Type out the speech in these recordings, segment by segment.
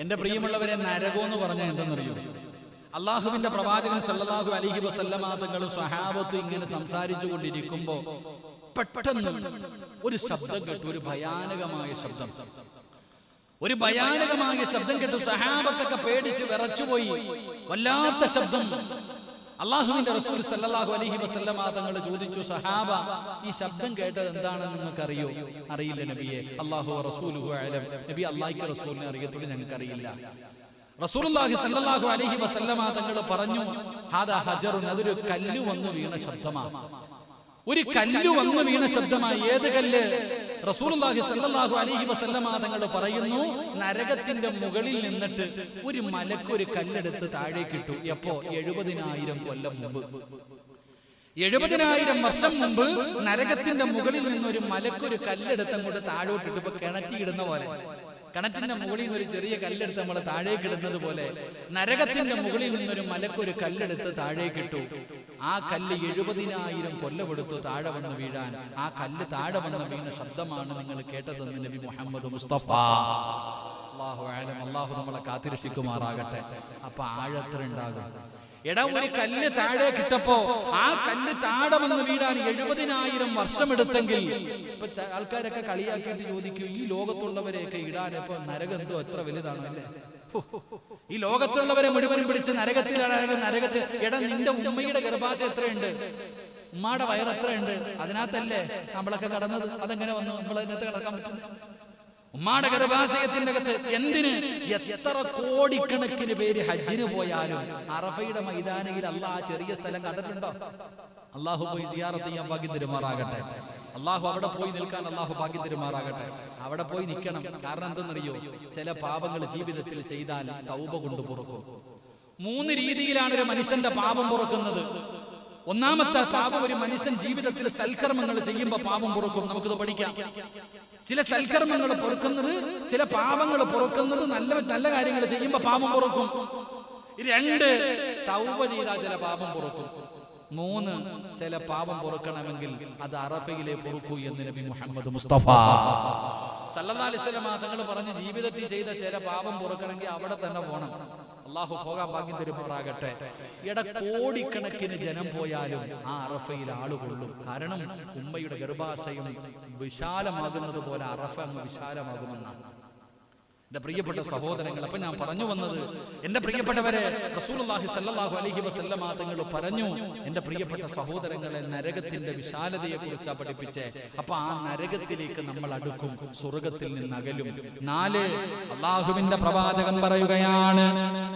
എന്റെ പ്രിയമുള്ളവരെ, നരകം എന്ന് പറഞ്ഞാൽ എന്തെന്നറിയോ? അള്ളാഹുവിന്റെ പ്രവാചകൻ സല്ലല്ലാഹു അലൈഹി വസല്ലമ തങ്ങളും സ്വഹാബത്തും ഇങ്ങനെ സംസാരിച്ചു കൊണ്ടിരിക്കുമ്പോ പെട്ടെന്ന് ഒരു ശബ്ദം കേട്ടു. ഒരു ഭയാനകമായ ശബ്ദം കേട്ടു. സ്വഹാബത്തൊക്കെ പേടിച്ച് വിറച്ചുപോയി. വല്ലാത്ത ശബ്ദം. അള്ളാഹുവിന്റെ റസൂൽ സല്ലല്ലാഹു അലൈഹി വസല്ലമ തങ്ങൾ ചോദിച്ചു, സഹാബ, ഈ ശബ്ദം കേട്ടത് എന്താണെന്ന് നിങ്ങൾക്ക് അറിയോ? അറിയില്ല നബിയെ. അല്ലാഹു റസൂലുഹു അലം. നബി, അല്ലാഹുവിന്റെ റസൂലിനെ അറിയത്തുള്ളൂ, ഞങ്ങൾക്ക് അറിയില്ല. റസൂലുള്ളാഹി സല്ലല്ലാഹു അലൈഹി വസല്ലമ തങ്ങൾ പറഞ്ഞു, ഹാദാ ഹജറുൻ, അതൊരു കല്ല് വന്നു വീണ ശബ്ദമാണ്. ഒരു കല്ല് വന്നു വീണ ശബ്ദമായി. ഏത് കല്ല്? റസൂലുള്ളാഹി സല്ലല്ലാഹു അലൈഹി വസല്ലമ തങ്ങൾ പറയുന്നു, നരകത്തിന്റെ മുകളിൽ നിന്നിട്ട് ഒരു മലക്ക് ഒരു കല്ലെടുത്ത് താഴേക്കിട്ടു. എപ്പോ? 70,000 കൊല്ലം മുമ്പ്. 70,000 വർഷം മുമ്പ് നരകത്തിന്റെ മുകളിൽ നിന്നൊരു മലക്ക് ഒരു കല്ലെടുത്ത് അങ്ങോട്ട് താഴോട്ടിട്ട്. ഇപ്പൊ കിണറ്റിയിടുന്ന പോലെ, കിണറ്റിന്റെ മുകളിൽ നിന്ന് ഒരു ചെറിയ കല്ലെടുത്ത് നമ്മൾ താഴേക്കിടുന്നത് പോലെ നരകത്തിന്റെ മുകളിൽ നിന്നൊരു മലക്കൊരു കല്ലെടുത്ത് താഴേക്കിട്ടു. ആ കല്ല് 70,000 കൊല്ലമെടുത്തു താഴെ വന്ന് വീഴാൻ. ആ കല്ല് താഴെ വന്ന് വീണ ശബ്ദമാണ് നിങ്ങൾ കേട്ടതെന്ന് നബി മുഹമ്മദ് മുസ്തഫ അല്ലാഹു അലം. അല്ലാഹു നമ്മളെ കാത്തിരക്ഷിക്കുമാറാകട്ടെ. അപ്പൊ ആഴത്ര ഉണ്ടാകും. എടാ, ഒരു കല്ല് താഴെ കിട്ടപ്പോ ആ കല്ല് താഴെ വന്ന് വീഴാൻ 70,000 വർഷമെടുത്തെങ്കിൽ ഇപ്പൊ ആൾക്കാരൊക്കെ കളിയാക്കിയിട്ട് ചോദിക്കും, ഈ ലോകത്തുള്ളവരെയൊക്കെ ഇടാൻ ഇപ്പൊ നരകം എന്തോ എത്ര വലുതാണ് അല്ലേ? ഈ ലോകത്തുള്ളവരെ മുഴുവനും പിടിച്ച് നരകത്തിൽ എടാ, നിന്റെ ഉമ്മയുടെ ഗർഭാശയം എത്രയുണ്ട്? ഉമ്മയുടെ വയർ എത്രയുണ്ട്? അതിനകത്തല്ലേ നമ്മളൊക്കെ കടന്നത്? അതെങ്ങനെ വന്നു നമ്മൾ അതിനകത്ത് കിടക്കാൻ പറ്റും? ഉമ്മാടെ ഗർഭാശയത്തിന്റെ അകത്ത് എന്തിന്? എത്ര കോടിക്കണക്കിന് പേര് ഹജ്ജിന് പോയാലും അറഫയുടെ മൈതാനയിൽ അള്ളാഹ് ആ ചെറിയ സ്ഥലം കണ്ടിട്ടുണ്ടോ? അള്ളാഹു പോയി സിയാറത്ത് ചെയ്യാൻ ഭാഗ്യം തരുമാറാകട്ടെ. അള്ളാഹു അവിടെ പോയി നിൽക്കാൻ അള്ളാഹു ഭാഗ്യം തരുമാറാകട്ടെ. അവിടെ പോയി നിൽക്കണം. കാരണം എന്തെന്നറിയോ? ചില പാപങ്ങൾ ജീവിതത്തിൽ ചെയ്താൽ തൗബ കൊണ്ട് പൊറുക്കും. 3 രീതിയിലാണ് ഒരു മനുഷ്യന്റെ പാപം പൊറുക്കുന്നത്. ഒന്നാമത്തെ പാപം, ഒരു മനുഷ്യൻ ജീവിതത്തിൽ സൽക്കർമ്മങ്ങൾ ചെയ്യുമ്പോൾ പാപം പൊറുക്കും. നമുക്കിത് പഠിക്കാം. ചില സൽക്കർമ്മങ്ങൾ പൊറുക്കുന്നത്, ചില പാപങ്ങൾ പൊറുക്കുന്നത്, നല്ല കാര്യങ്ങൾ ചെയ്യുമ്പോൾ പാപം പൊറുക്കും. 2, തൗബ ചെയ്താൽ ചില പാപം പൊറുക്കും. 3, ചില പാപം പൊറുക്കണമെങ്കിൽ അത് അറഫയിലെ പൊറുക്കൂ എന്ന് നബി മുഹമ്മദ് മുസ്തഫ സല്ലല്ലാഹു അലൈഹി വസല്ലം തങ്ങൾ പറഞ്ഞു, ജീവിതത്തിൽ ചെയ്ത ചില പാപം പൊറുക്കണമെങ്കിൽ അവിടെ തന്നെ പോകണം. അള്ളാഹു പോകാൻ ഭാഗ്യം തരുമാറാകട്ടെ. കോടിക്കണക്കിന് ജനം പോയാലും ആ അറഫയിൽ ആളുകൊള്ളും. കാരണം ഉമ്മയുടെ ഗർഭാശയം വിശാലമാകുന്നത് പോലെ അറഫ അങ്ങ് വിശാലമാകുമെന്നാണ്. എന്റെ പ്രിയപ്പെട്ട സഹോദരങ്ങൾ, അപ്പൊ ഞാൻ പറഞ്ഞു വന്നത്, എന്റെ പ്രിയപ്പെട്ടവരെ, റസൂലുള്ളാഹി സ്വല്ലല്ലാഹു അലൈഹി വസല്ലമ തങ്ങൾ പറഞ്ഞു, എന്റെ പ്രിയപ്പെട്ട സഹോദരങ്ങളെ, നരകത്തിന്റെ വിശാലതയെ കുറിച്ചാ പഠിപ്പിച്ചേ. അപ്പൊ ആ നരകത്തിലേക്ക് നമ്മൾ അടുക്കും, സ്വർഗത്തിൽ നിന്ന് അകലും. 4, അള്ളാഹുവിന്റെ പ്രവാചകൻ പറയുകയാണ്,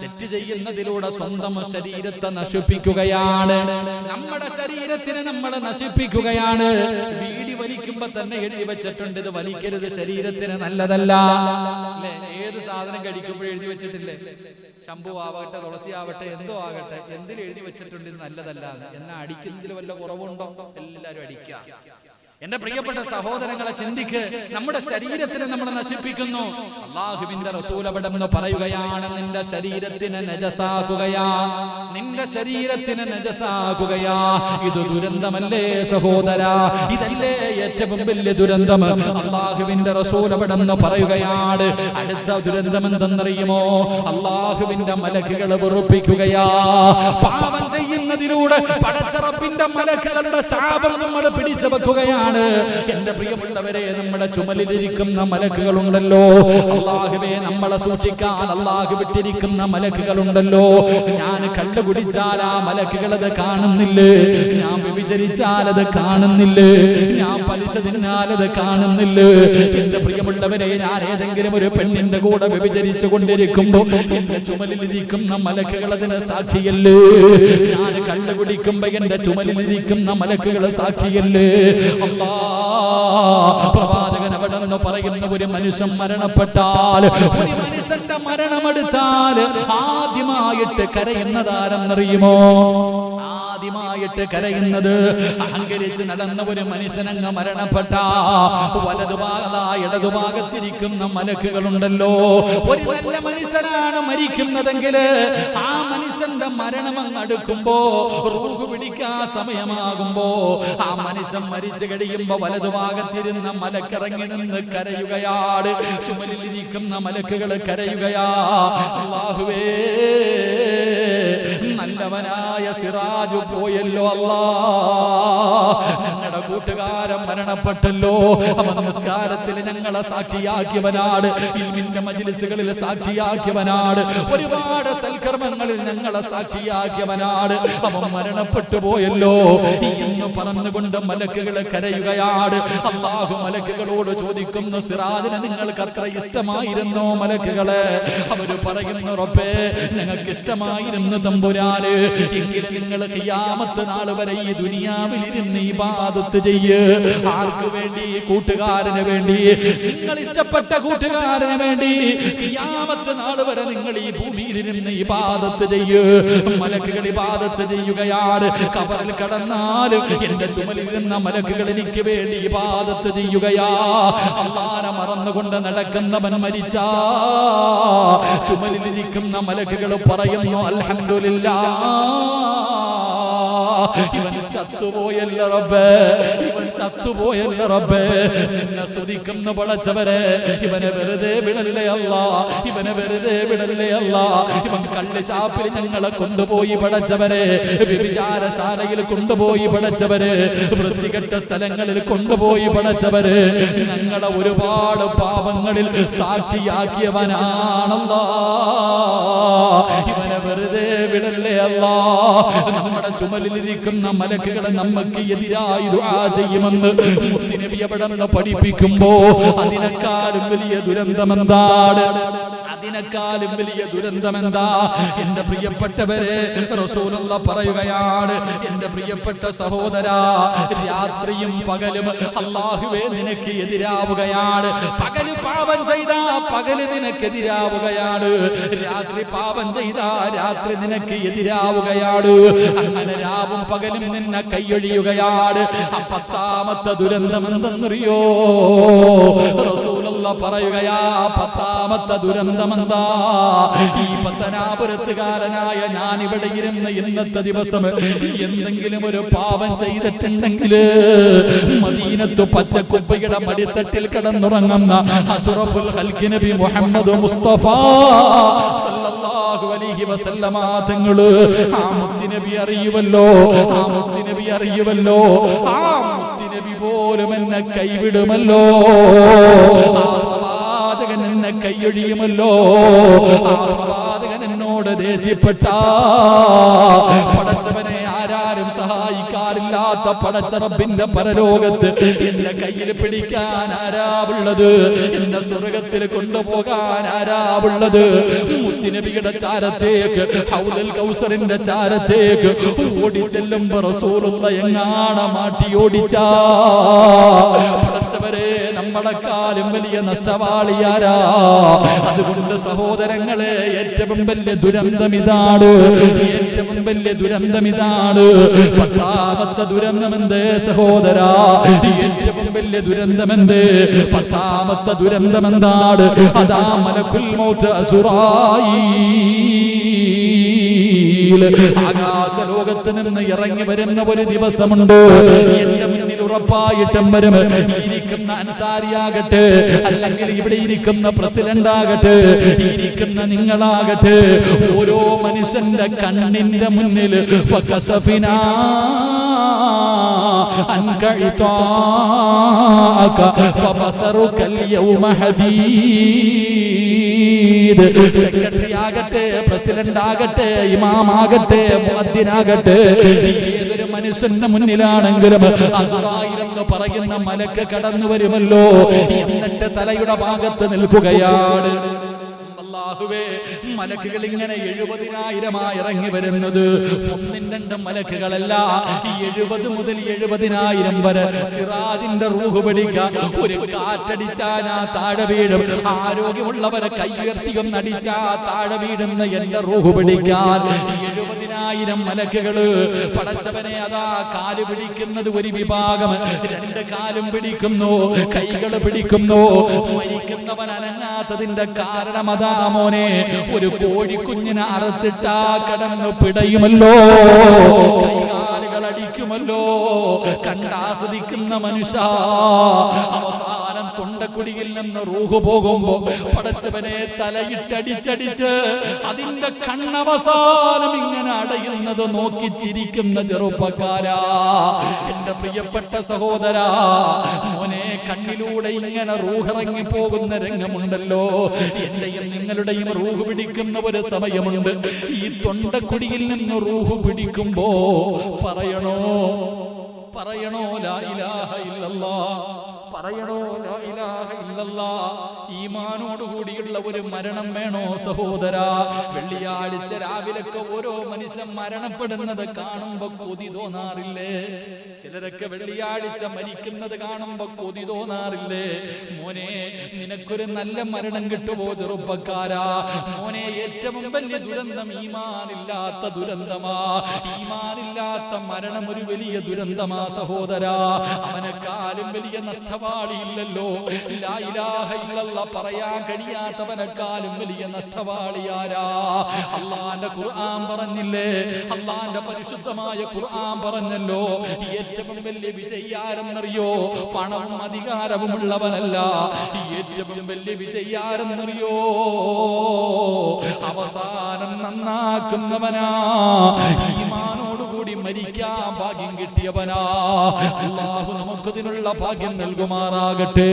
തെറ്റ് ചെയ്യുന്നതിലൂടെ സ്വന്തം ശരീരത്തെ നശിപ്പിക്കുകയാണ്. നമ്മുടെ ശരീരത്തിനെ നമ്മൾ നശിപ്പിക്കുകയാണ്. വീടി വലിക്കുമ്പോ തന്നെ എഴുതി വെച്ചിട്ടുണ്ട്, ഇത് വലിക്കരുത്, ശരീരത്തിന് നല്ലതല്ല. ഏത് സാധനം കഴിക്കുമ്പോഴും എഴുതി വെച്ചിട്ടില്ലേ? ശംഭു ആവട്ടെ, തുളസി ആവട്ടെ, എന്തോ ആകട്ടെ, എന്തിൽ എഴുതി വെച്ചിട്ടുണ്ട് ഇത് നല്ലതല്ല. എന്നാ അടിക്കുന്നതിൽ വല്ല കുറവുണ്ടോ? എല്ലാരും അടിക്കുക. എന്റെ പ്രിയപ്പെട്ട സഹോദരങ്ങളെ, ചിന്തിക്ക്. നമ്മുടെ ശരീരത്തിനെ നമ്മൾ നശിപ്പിക്കുന്നു. അള്ളാഹുവിന്റെ റസൂൽ അവിടെ പറയുകയാണ്, നിന്റെ ശരീരത്തിനെ നജസാക്കുകയാ, നിന്റെ ശരീരത്തിനെ നജസാക്കുകയാ. ഇത് ദുരന്തമല്ലേ സഹോദര? ഇതല്ലേ ഏറ്റവും വലിയ ദുരന്തം? അള്ളാഹുവിന്റെ റസൂൽ അവിടെ പറയുകയാണ്, അടുത്ത ദുരന്തം എന്തെന്നറിയുമോ? അള്ളാഹുവിന്റെ മലക്കുകളെ വെറുപ്പിക്കുകയാ. പാപം ചെയ്യുന്നതിലൂടെ പടച്ച റബ്ബിന്റെ മലക്കുകളുടെ ശാപം നമ്മൾ പിടിച്ചു വെക്കുകയാണ്. എന്റെ പ്രിയമുള്ളവരെ, നമ്മുടെ ചുമലിലിരിക്കുന്ന മലക്കുകളുണ്ടല്ലോ, അല്ലാഹുവേ, നമ്മളെ സൂക്ഷിക്കാൻ അല്ലാഹു വിട്ടിരിക്കുന്ന മലക്കുകളുണ്ടല്ലോ. ഞാൻ കള്ളു കുടിച്ചാൽ ആ മലക്കുകളത് കാണുന്നില്ലേ? ഞാൻ വ്യഭിചരിച്ചാൽ അത് കാണുന്നില്ലേ? ഞാൻ പലിശ തിന്നാലത് കാണുന്നില്ലേ? എന്റെ പ്രിയമുള്ളവരെ, ഞാൻ ഏതെങ്കിലും ഒരു പെണ്ണിന്റെ കൂടെ വ്യഭിചരിച്ചു കൊണ്ടിരിക്കുമ്പോ എന്റെ ചുമലിലിരിക്കുന്ന മലക്കുകൾ അതിന് സാക്ഷിയല്ലേ? ഞാൻ കള്ളു കുടിക്കുമ്പോ എന്റെ ചുമലിലിരിക്കുന്ന മലക്കുകൾ സാക്ഷിയല്ലേ? പ്രവാചകൻ അവിടെ നിന്ന് പറയുന്ന, ഒരു മനുഷ്യൻ മരണപ്പെട്ടാൽ, ഒരു മനുഷ്യന്റെ മരണമെടുത്താൽ ആദ്യമായിട്ട് കരയുന്നതാരെന്നറിയുമോ? ആദ്യമായിട്ട് കരയുന്നത് അഹങ്കരിച്ച് നടന്ന ഒരു മനുഷ്യനങ്ങ് മരണപ്പെട്ട ഇടതുഭാഗത്തിരിക്കുന്ന മലക്കുകളുണ്ടല്ലോ. ഒരു നല്ല മനുഷ്യനാണ് മരിക്കുന്നതെങ്കിൽ ആ മനുഷ്യന്റെ മരണം അങ്ങ് അടുക്കുമ്പോ, റൂഹ് പിടിക്കാൻ സമയമാകുമ്പോ, ആ മനുഷ്യൻ മരിച്ചു കഴിയുമ്പോ വലതുഭാഗത്തിരുന്ന മലക്കിറങ്ങി നിന്ന് കരയുകയാണ്. ചുമലിലിരിക്കുന്ന മലക്കുകൾ കരയുകയാ, അല്ലാഹുവേ നല്ലവനായ സിറാജ് പോയല്ലോ അല്ലാ, ഞങ്ങളുടെ കൂട്ടുകാരൻ മരണപ്പെട്ടല്ലോ. അവൻ നിസ്കാരത്തിൽ ഞങ്ങളെ സാക്ഷിയാക്കിയവനാണ്, ഇൽമിന്റെ മജ്ലിസുകളിൽ സാക്ഷിയാക്കിയവനാണ്, ഒരുപാട് സൽക്കർമ്മങ്ങളിൽ ഞങ്ങളെ സാക്ഷിയാക്കിയവനാണ്. അവൻ മരണപ്പെട്ടു പോയല്ലോ എന്ന് പറഞ്ഞുകൊണ്ട് മലക്കുകൾ കരയുകയാണ്. അല്ലാഹു മലക്കുകളോട് ചോദിക്കുന്നു, സിറാജിനെ നിങ്ങൾക്ക് അത്ര ഇഷ്ടമായിരുന്നോ മലക്കുകളെ? അവര് പറയുന്നു, റബ്ബേ ഞങ്ങൾക്ക് ഇഷ്ടമായിരുന്നു തമ്പുരാന്, എങ്കിലും നിങ്ങൾ ഖിയാമത്ത് നാൾ വരെ ഈ ദുനിയാവിൽ ഇരുന്ന് ഇബാദത്ത് ചെയ്യ്. ആർക്ക് വേണ്ടി? കൂട്ടുകാരന് വേണ്ടി, നിങ്ങൾ ഇഷ്ടപ്പെട്ട കൂട്ടുകാരന് വേണ്ടി. ഖിയാമത്ത് നാൾ വരെ നിങ്ങൾ ഈ ഭൂമിയിൽ ഇരുന്ന് ഇബാദത്ത് ചെയ്യ്. മലക്കുകൾ ഇബാദത്ത് ചെയ്യുകയാണ്. ഖബറിൽ കടന്നാലും എന്റെ ചുമലിൽ ഇരുന്ന മലക്കുകൾ എനിക്ക് വേണ്ടി ഇബാദത്ത് ചെയ്യുകയാ. അല്ലാഹനെ മറന്നുകൊണ്ട് നടക്കുന്നവൻ മരിച്ചാ ചുമലിലിരിക്കുന്ന മലക്കുകൾ പറയുന്നു, അൽഹംദുലില്ലാഹ്, ഇവൻ ചത്തുപോയല്ല റബ്ബേ, ഇവൻ ചത്തുപോയല്ല റബ്ബേ. നിന്നെ സ്തുതിക്കുന്ന പടച്ചവരെ, ഇവനെ വെറുതെ വിടല്ലേ അല്ലാ, ഇവനെ വെറുതെ വിടല്ലേ അല്ലാ. ഇവൻ കള്ളുചാപ്പിൽ ഞങ്ങളെ കൊണ്ടുപോയി പടച്ചവരെ, വ്യഭിചാരശാലയിൽ കൊണ്ടുപോയി പടച്ചവരെ, വൃത്തികെട്ട സ്ഥലങ്ങളിൽ കൊണ്ടുപോയി പടച്ചവരെ, ഞങ്ങളെ ഒരുപാട് പാപങ്ങളിൽ സാക്ഷിയാക്കിയവനാണല്ലാ. ഇവനെ വെറുതെ വിടല്ലേ അല്ലാ. നമ്മുടെ ചുമലിലിരിക്കുന്ന മലക്കുകളെ നമുക്ക് എതിരായി ദുആ ചെയ്യുമെന്ന് മുത്തുനബി അവിടുന്ന് പഠിപ്പിക്കുമ്പോ അതിനേക്കാളും വലിയ ദുരന്തമെന്താണ്? അതിനേക്കാളും വലിയ ദുരന്തമെന്താ? എന്റെ പ്രിയപ്പെട്ടവരെ, റസൂലുള്ള പറയുകയാണ്, എന്റെ പ്രിയപ്പെട്ട സഹോദരാ, രാത്രിയും പകലും അല്ലാഹുവേ നിനക്ക് എതിരാവുകയാണ്. പകല് പാപം ചെയ്താ പകല് നിനക്കെതിരാവുകയാണ്, രാത്രി പാപം ചെയ്താ രാത്രി നിനക്ക് എതിരാവുകയാണ്. അങ്ങനെ രാവും പകലും നിന്നെ കൈയൊഴിയുകയാണ്. പത്താമത്തെ ദുരന്തം എന്തെന്നറിയോ? റസൂലുള്ള പറയുകയാ, പത്താമത്തെ ദുരന്തം എന്താ? ഈ പത്തനാപുരത്തുകാരനായ ഞാൻ ഇവിടെ ഇരുന്ന് ഇന്നത്തെ ദിവസം എന്തെങ്കിലും ഒരു പാപം ചെയ്തിട്ടുണ്ടെങ്കിൽ മദീനത്ത് പച്ചക്കുപ്പയുടെ മടിത്തട്ടിൽ കിടന്നുറങ്ങുന്ന അഷ്റഫുൽ ഖൽഖ് നബി മുഹമ്മദ് മുസ്തഫ സല്ലല്ലാഹു അലൈഹി വസല്ലമ തങ്ങള് ആ മുത്തുനബി അറിയുമല്ലോ, ആ മുത്തുനബി അറിയുമല്ലോ, ആ മുത്തുനബി പോലും എന്നെ കൈവിടുമല്ലോ, ആ പ്രവാചകൻ എന്നെ കൈയൊഴിയുമല്ലോ, ആ പ്രവാചകൻ എന്നോട് ദേഷ്യപ്പെട്ട പടച്ചവനെ ആരാരും സഹായിക്കാറില്ലാത്ത പടച്ച റബ്ബിന്റെ പരലോകത്ത് എന്റെ കയ്യിൽ പിടിക്കാൻ ആരാവുള്ളത്? എന്നെ സ്വർഗത്തിൽ കൊണ്ടുപോകാൻ ആരാവുള്ളത്? മുത്തുനബിയുടെ ചാരത്തേക്ക്, ഹൗദുൽ കൗസറിന്റെ ചാരത്തേക്ക് ഓടിച്ചെല്ലുമ്പോ റസൂലുള്ള എങ്ങാണ് മാറ്റി ഓടിച്ചാ പടച്ചവരെ നമ്മളെക്കാളും വലിയ നഷ്ടവാളിയാരാ? അതുകൊണ്ട് സഹോദരങ്ങളെ, ഏറ്റവും വലിയ ദുരന്തം ഇതാണ്, ഏറ്റവും വലിയ ദുരന്തം ഇതാണ്. പത്താമത്തെ ദുരന്തമെന്ത് സഹോദരാ? ഏറ്റവും വലിയ ദുരന്തമെന്ത്? പത്താമത്തെ ദുരന്തമെന്താണ്? അതാ മലക്കുൽ മൗത്ത് അസ്റായീൽ ആകാശ ലോകത്ത് നിന്ന് ഇറങ്ങി വരുന്ന ഒരു ദിവസമുണ്ട്. എന്റെ മുന്നിൽ ഉറപ്പായിട്ടും വരും. ഇരിക്കുന്ന അൻസാരിയാകട്ടെ, അല്ലെങ്കിൽ ഇവിടെ ഇരിക്കുന്ന പ്രസിഡന്റ് ആകട്ടെ, ഇരിക്കുന്ന നിങ്ങളാകട്ടെ, ഓരോ മനുഷ്യന്റെ കണ്ണിന്റെ മുന്നിൽ ഫകസഫിനാ അൻക ഇതാക ഫബസറുകൽ യൗമ ഹദീദ്. സെക്രട്ടറി ആകട്ടെ, പ്രസിഡന്റ് ആകട്ടെ, ഇമാം ആകട്ടെ, മുഅദ്ദിനാകട്ടെ, ഏതൊരു മനുഷ്യന്റെ മുന്നിലാണെങ്കിലും അസ്റായീൽ എന്ന് പറയുന്ന മലക്ക് കടന്നു വരുമല്ലോ. എന്നിട്ട് തലയുടെ ഭാഗത്ത് നിൽക്കുകയാണ്. അല്ലാഹുവേ, മലക്കുകൾ ഇങ്ങനെ 70,000 ഇറങ്ങി വരുന്നത് ഒന്നും രണ്ടും മലക്കുകളല്ല, 70 മുതൽ 70,000 വരെ. സിറാജിന്റെ റൂഹ് പിടിക്കാൻ ഒരു കാറ്റടിച്ചാൽ ആ താഴെ വീഴും. ആരോഗ്യമുള്ളവരെ കൈയുയർത്തിയൊന്നടിച്ചാ താഴെ വീടുന്ന എന്റെ റൂഹ് പിടിക്കാൻ 70,000 മലക്കുകള്. പടച്ചവനെ, അതാ കാല് പിടിക്കുന്നത് ഒരു വിഭാഗം, 2 കാലും പിടിക്കുന്നു, കൈകൾ പിടിക്കുന്നു. മരിക്കുന്നവൻ അനങ്ങാത്തതിന്റെ കാരണം അതാ മോനെ, ഒരു കോഴിക്കുഞ്ഞിനെ അറുത്തിട്ടാ കടന്നു പിടയുമല്ലോ, കൈകാലുകൾ അടിക്കുമല്ലോ. കണ്ടാസ്വദിക്കുന്ന മനുഷ്യ അവസാനം തൊണ്ടക്കുടിയിൽ നിന്ന് റൂഹ് പോകുമ്പോ പടച്ചവനെ തലയിട്ടടിച്ചടിച്ച് അതിന്റെ കണ്ണവസാനം ഇങ്ങനെ അടയുന്നത് നോക്കി ചിരിക്കുന്ന ചെറുപ്പക്കാരാ, എന്റെ പ്രിയപ്പെട്ട സഹോദരാ, മോനെ, കണ്ണിലൂടെ ഇങ്ങനെ റൂഹിറങ്ങി പോകുന്ന രംഗമുണ്ടല്ലോ. എന്റെയും നിങ്ങളുടെയും റൂഹ് പിടിക്കുന്ന ഒരു സമയമുണ്ട്. ഈ തൊണ്ടക്കുടിയിൽ നിന്ന് റൂഹ് പിടിക്കുമ്പോ പറയണോ ലാ ഇലാഹ ഇല്ലല്ലാഹ്, പറയണോ ലാ ഇലാഹ ഇല്ലല്ലാഹ്. ഈമാനോട് കൂടിയുള്ള ഒരു മരണം വേണോ സഹോദരാ? വെള്ളിയാഴ്ച രാവിലൊക്കെ ഓരോ മനുഷ്യൻ മരണപ്പെടുന്നത് കാണുമ്പോ കൊതി തോന്നാറില്ലേ? ചിലരൊക്കെ വെള്ളിയാഴ്ച മരിക്കുന്നത് കാണുമ്പോ കൊതി തോന്നാറില്ലേ? മോനെ, നിനക്കൊരു നല്ല മരണം കിട്ടുമോ ചെറുപ്പക്കാരാ? മോനെ, ഏറ്റവും വലിയ ദുരന്തം ഈമാനില്ലാത്ത ദുരന്തമാ. ഈമാനില്ലാത്ത മരണം ഒരു വലിയ ദുരന്തമാ സഹോദരാ. അവനെക്കാളും വലിയ നഷ്ടവാളിയില്ലല്ലോ. ലാ ഇലാഹ ഇല്ലല്ലാഹ് പറയാൻ കഴിയാത്തവനെക്കാളും വലിയ നഷ്ടവാളിയാരാ? അള്ളാന്റെ ഖുർആൻ പറഞ്ഞില്ലേ? അള്ളാന്റെ പരിശുദ്ധമായ ഖുർആൻ പറഞ്ഞല്ലോ, ഏറ്റവും വലിയ വിജയാരെന്നറിയോ? പണവും അധികാരവും ഉള്ളവനല്ല. ഏറ്റവും വലിയ വിജയാരെന്നറിയോ? അവസാനം നന്നാക്കുന്നവനാ, ഈമാനോടുകൂടി മരിക്കാൻ ഭാഗ്യം കിട്ടിയവനാ. അല്ലാഹു നമുക്കതിനുള്ള ഭാഗ്യം നൽകുമാറാകട്ടെ.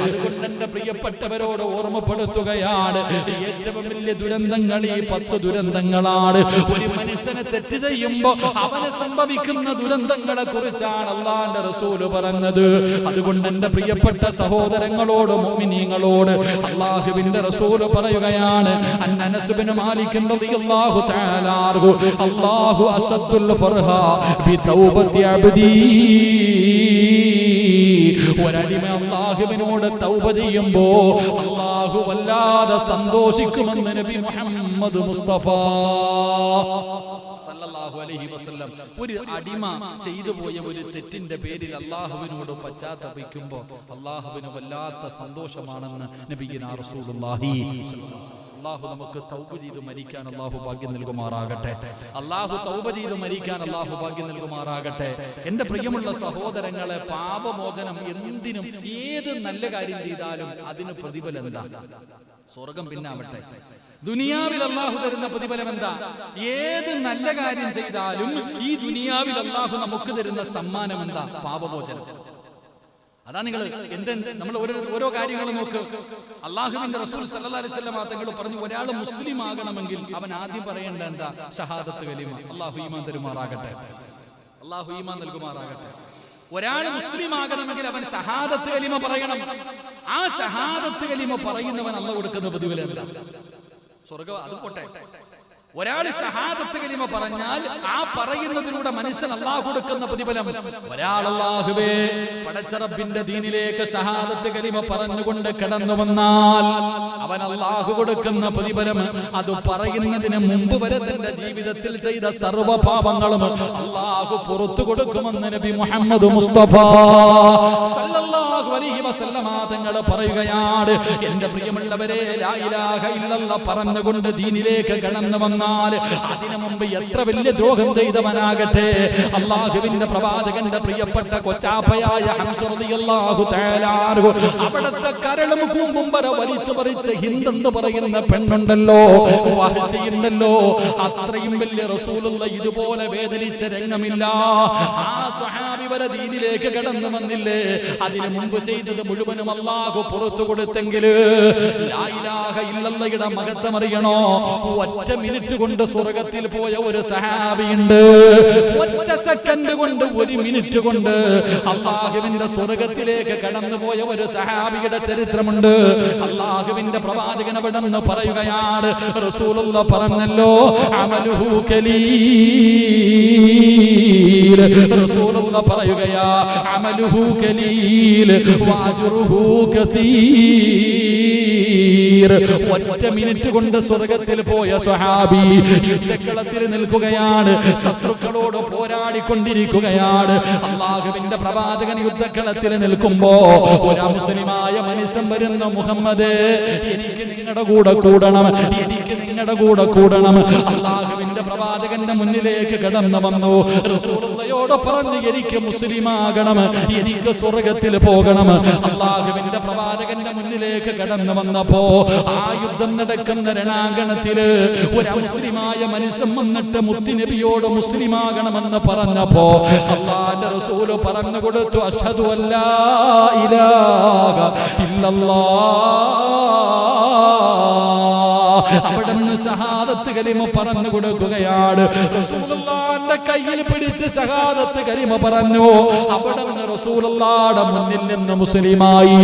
അതുകൊണ്ട് എന്റെ പ്രിയപ്പെട്ടവരോട് ഓർമ്മപ്പെടുത്തുകയാണ്, ഏറ്റവും വലിയ ദുരന്തങ്ങൾ ഈ 10 ദുരന്തങ്ങളാണ്. ഒരു മനുഷ്യനെ തെറ്റ് ചെയ്യുമ്പോ അവന് സംഭവിക്കുന്ന ദുരന്തങ്ങളെ കുറിച്ചാണ് അല്ലാഹുവിന്റെ റസൂല് പറഞ്ഞത്. അതുകൊണ്ട് എന്റെ പ്രിയപ്പെട്ട സഹോദരങ്ങളോട്, മുഅ്മിനീങ്ങളോട് അല്ലാഹുവിന്റെ റസൂല് പറയുകയാണ്, അനസ് ഇബ്നു മാലിക് റളിയല്ലാഹു തആല അൻഹു, അല്ലാഹു അസദ്ദുൽ ഫർഹ ബി തൗബത്തി അബ്ദി. ഒരടിമ അല്ലാഹുവിനോട് തൗബ ചെയ്യുമ്പോ അല്ലാഹു വല്ലാതെ സന്തോഷിക്കുമെന്ന് നബി മുഹമ്മദ് മുസ്തഫ സല്ലല്ലാഹു അലൈഹി വസല്ലം. ഒരു അടിമ ചെയ്തു പോയ ഒരു തെറ്റിന്റെ പേരിൽ അല്ലാഹുവിനോട് പശ്ചാത്തപിക്കുമ്പോ അല്ലാഹുവിന് വല്ലാത്ത സന്തോഷമാണെന്ന് നബിയുനാ റസൂലുള്ളാഹി സ്വല്ലല്ലാഹു. അല്ലാഹു നമുക്ക് തൗബ ചെയ്ത് മരിക്കാൻ അല്ലാഹു ഭാഗ്യം നൽകുമാറാകട്ടെ. അല്ലാഹു തൗബ ചെയ്ത് മരിക്കാൻ അല്ലാഹു ഭാഗ്യം നൽകുമാറാകട്ടെ. എന്റെ പ്രിയമുള്ള സഹോദരങ്ങളെ, പാപമോചനം എന്തിനും ഏത് നല്ല കാര്യം ചെയ്താലും അതിന് പ്രതിഫലം എന്താ? സ്വർഗം പിന്നാവട്ടെ. ദുനിയാവിൽ അല്ലാഹു തരുന്ന പ്രതിഫലം എന്താ? ഏത് നല്ല കാര്യം ചെയ്താലും ഈ ദുനിയാവിൽ അല്ലാഹു നമുക്ക് തരുന്ന സമ്മാനം എന്താ? പാപമോചനം. അതാ നിങ്ങൾ നമ്മൾ ഓരോ കാര്യങ്ങൾ നോക്ക്. അല്ലാഹുവിന്റെ റസൂൽ സല്ലല്ലാഹു അലൈഹി വസല്ലം തങ്ങൾ പറഞ്ഞു, ഒരാൾ മുസ്ലിം ആകണമെങ്കിൽ അവൻ ആദ്യം പറയേണ്ട എന്താ? ഷഹാദത്ത് കലിമ. അല്ലാഹു ഈമാൻ തരുമാറാകട്ടെ, അല്ലാഹു ഈമാൻ നൽകുമാറാകട്ടെ. ഒരാൾ മുസ്ലിം ആകണമെങ്കിൽ അവൻ ഷഹാദത്ത് കലിമ പറയണം. ആ ഷഹാദത്ത് കലിമ പറയുന്നവൻ അല്ലാഹു കൊടുക്കുന്ന പ്രതിഫലം എന്താ? സ്വർഗ്ഗം. അത് പോട്ടെ, ഒരാൾ ഷഹാദത്ത് കലിമ പറഞ്ഞാൽ ആ പറയുന്നതിലൂടെ മനുഷ്യൻ അല്ലാഹു കൊടുക്കുന്ന പ്രതിഫലം. ഒരാൾ അല്ലാഹുവേ പടച്ച റബ്ബിന്റെ ദീനിലേക്ക് ഷഹാദത്ത് കലിമ പറഞ്ഞുകൊണ്ട് കടന്നു വന്നാൽ അവൻ അല്ലാഹു കൊടുക്കുന്ന പ്രതിഫലം, അത് പറയുന്നതിന് മുമ്പ് വരെ തന്റെ ജീവിതത്തിൽ ചെയ്ത സർവ്വ പാപങ്ങളും അല്ലാഹു പുറത്തു കൊടുക്കുമെന്ന് നബി മുഹമ്മദ് മുസ്തഫ സല്ലല്ലാഹു അലൈഹി വസല്ലമ തങ്ങൾ പറയുകയാണ്. എന്റെ പ്രിയമുള്ളവരെ, ലാ ഇലാഹ ഇല്ലല്ലാഹ് പറഞ്ഞുകൊണ്ട് ദീനിലേക്ക് കടന്നു വന്ന അതിനു മുമ്പ് എത്ര വലിയ ദ്രോഹം ചെയ്തവനാകട്ടെ, അല്ലാഹുവിന്റെ പ്രവാചകന്റെ പ്രിയപ്പെട്ട കൊച്ചാപ്പയായ ഹംസ റളിയല്ലാഹു തആല അൻഹു, അവിടുത്തെ കരളും കൂമ്പും വരെ വലിച്ചു പറിച്ച ഹിന്ദ് എന്ന് പറയുന്ന പെണ്ണുണ്ടല്ലോ, വഹ്ശിയുണ്ടല്ലോ, അത്രയും വലിയ റസൂലുള്ള ഇതുപോലെ വേദനിച്ച രംഗമില്ല. ആ സ്വഹാബി വരെ ദീനിലേക്ക് കടന്നു വന്നില്ലേ? അതിനു മുമ്പ് ചെയ്തത് മുഴുവനും അല്ലാഹു പുറത്തു കൊടുത്തെങ്കിൽ ലാ ഇലാഹ ഇല്ലല്ലാഹയുടെ മഹത്വം അറിയണോ? ഒറ്റ മിനിറ്റ് മിനിറ്റ് കൊണ്ട് സ്വർഗത്തിൽ പോയ ഒരു സഹാബിയുണ്ട്. ഒറ്റ സെക്കൻഡ് കൊണ്ട്, ഒരു മിനിറ്റ് കൊണ്ട് അല്ലാഹുവിന്റെ സ്വർഗത്തിലേക്ക് കടന്നുപോയ ഒരു സഹാബിയുടെ ചരിത്രമുണ്ട്. അല്ലാഹുവിന്റെ പ്രവാചകൻ അവിടെന്ന് പറയുകയാണ്, റസൂലുള്ളാഹി പറഞ്ഞല്ലോ, അമലുഹു കലീൽ. റസൂലുള്ളാഹി പറയുകയാ, അമലുഹു കലീൽ വഅജ്റുഹു കസീർ. ഒറ്റ മിനിറ്റ് കൊണ്ട് സ്വർഗത്തിൽ പോയ സ്വഹാബി യുദ്ധക്കളത്തിൽ നിൽക്കുകയാണ്, ശത്രുക്കളോട് പോരാടിക്കൊണ്ടിരിക്കുകയാണ്. അല്ലാഹുവിന്റെ പ്രവാചകൻ യുദ്ധക്കളത്തിൽ നിൽക്കുമ്പോ ഒരു മുസ്ലിമായ മനുഷ്യൻ വരുന്ന, മുഹമ്മദേ, എനിക്ക് നിങ്ങളുടെ കൂടെ കൂടണം, എനിക്ക് നിങ്ങളുടെ കൂടെ കൂടണം. അല്ലാഹുവിന്റെ പ്രവാചകന്റെ മുന്നിലേക്ക് കടന്നു വന്നു. റസൂലുള്ളാഹിയോട് പറഞ്ഞു, എനിക്ക് മുസ്ലിമാകണം, എനിക്ക് സ്വർഗത്തിൽ പോകണം. അല്ലാഹുവിന്റെ പ്രവാചകന്റെ മുന്നിലേക്ക് കടന്നു വന്നപ്പോ ആ യുദ്ധം നടക്കുന്ന രണാങ്കണത്തില് ഒരു മുസ്ലിമായ മനുഷ്യൻ വന്നിട്ട് മുത്തുനബിയോട് മുസ്ലിമാകണമെന്ന് പറഞ്ഞപ്പോ അല്ലാഹുവിന്റെ റസൂല് പറഞ്ഞു കൊടുത്തു, അഷ്ഹദു അല്ലാ ഇലാഹ ഇല്ലല്ലാഹ്. അവിടുന്ന് ഷഹാദത്ത് കലിമ പറഞ്ഞു കൊടുക്കുകയാണ്. റസൂലുള്ളാഹിന്റെ കയ്യിൽ പിടിച്ച് ഷഹാദത്ത് കലിമ പറഞ്ഞു. അവിടുന്ന് റസൂലുള്ളാഹിയുടെ മുന്നിൽ നിന്ന് മുസ്ലിമായി.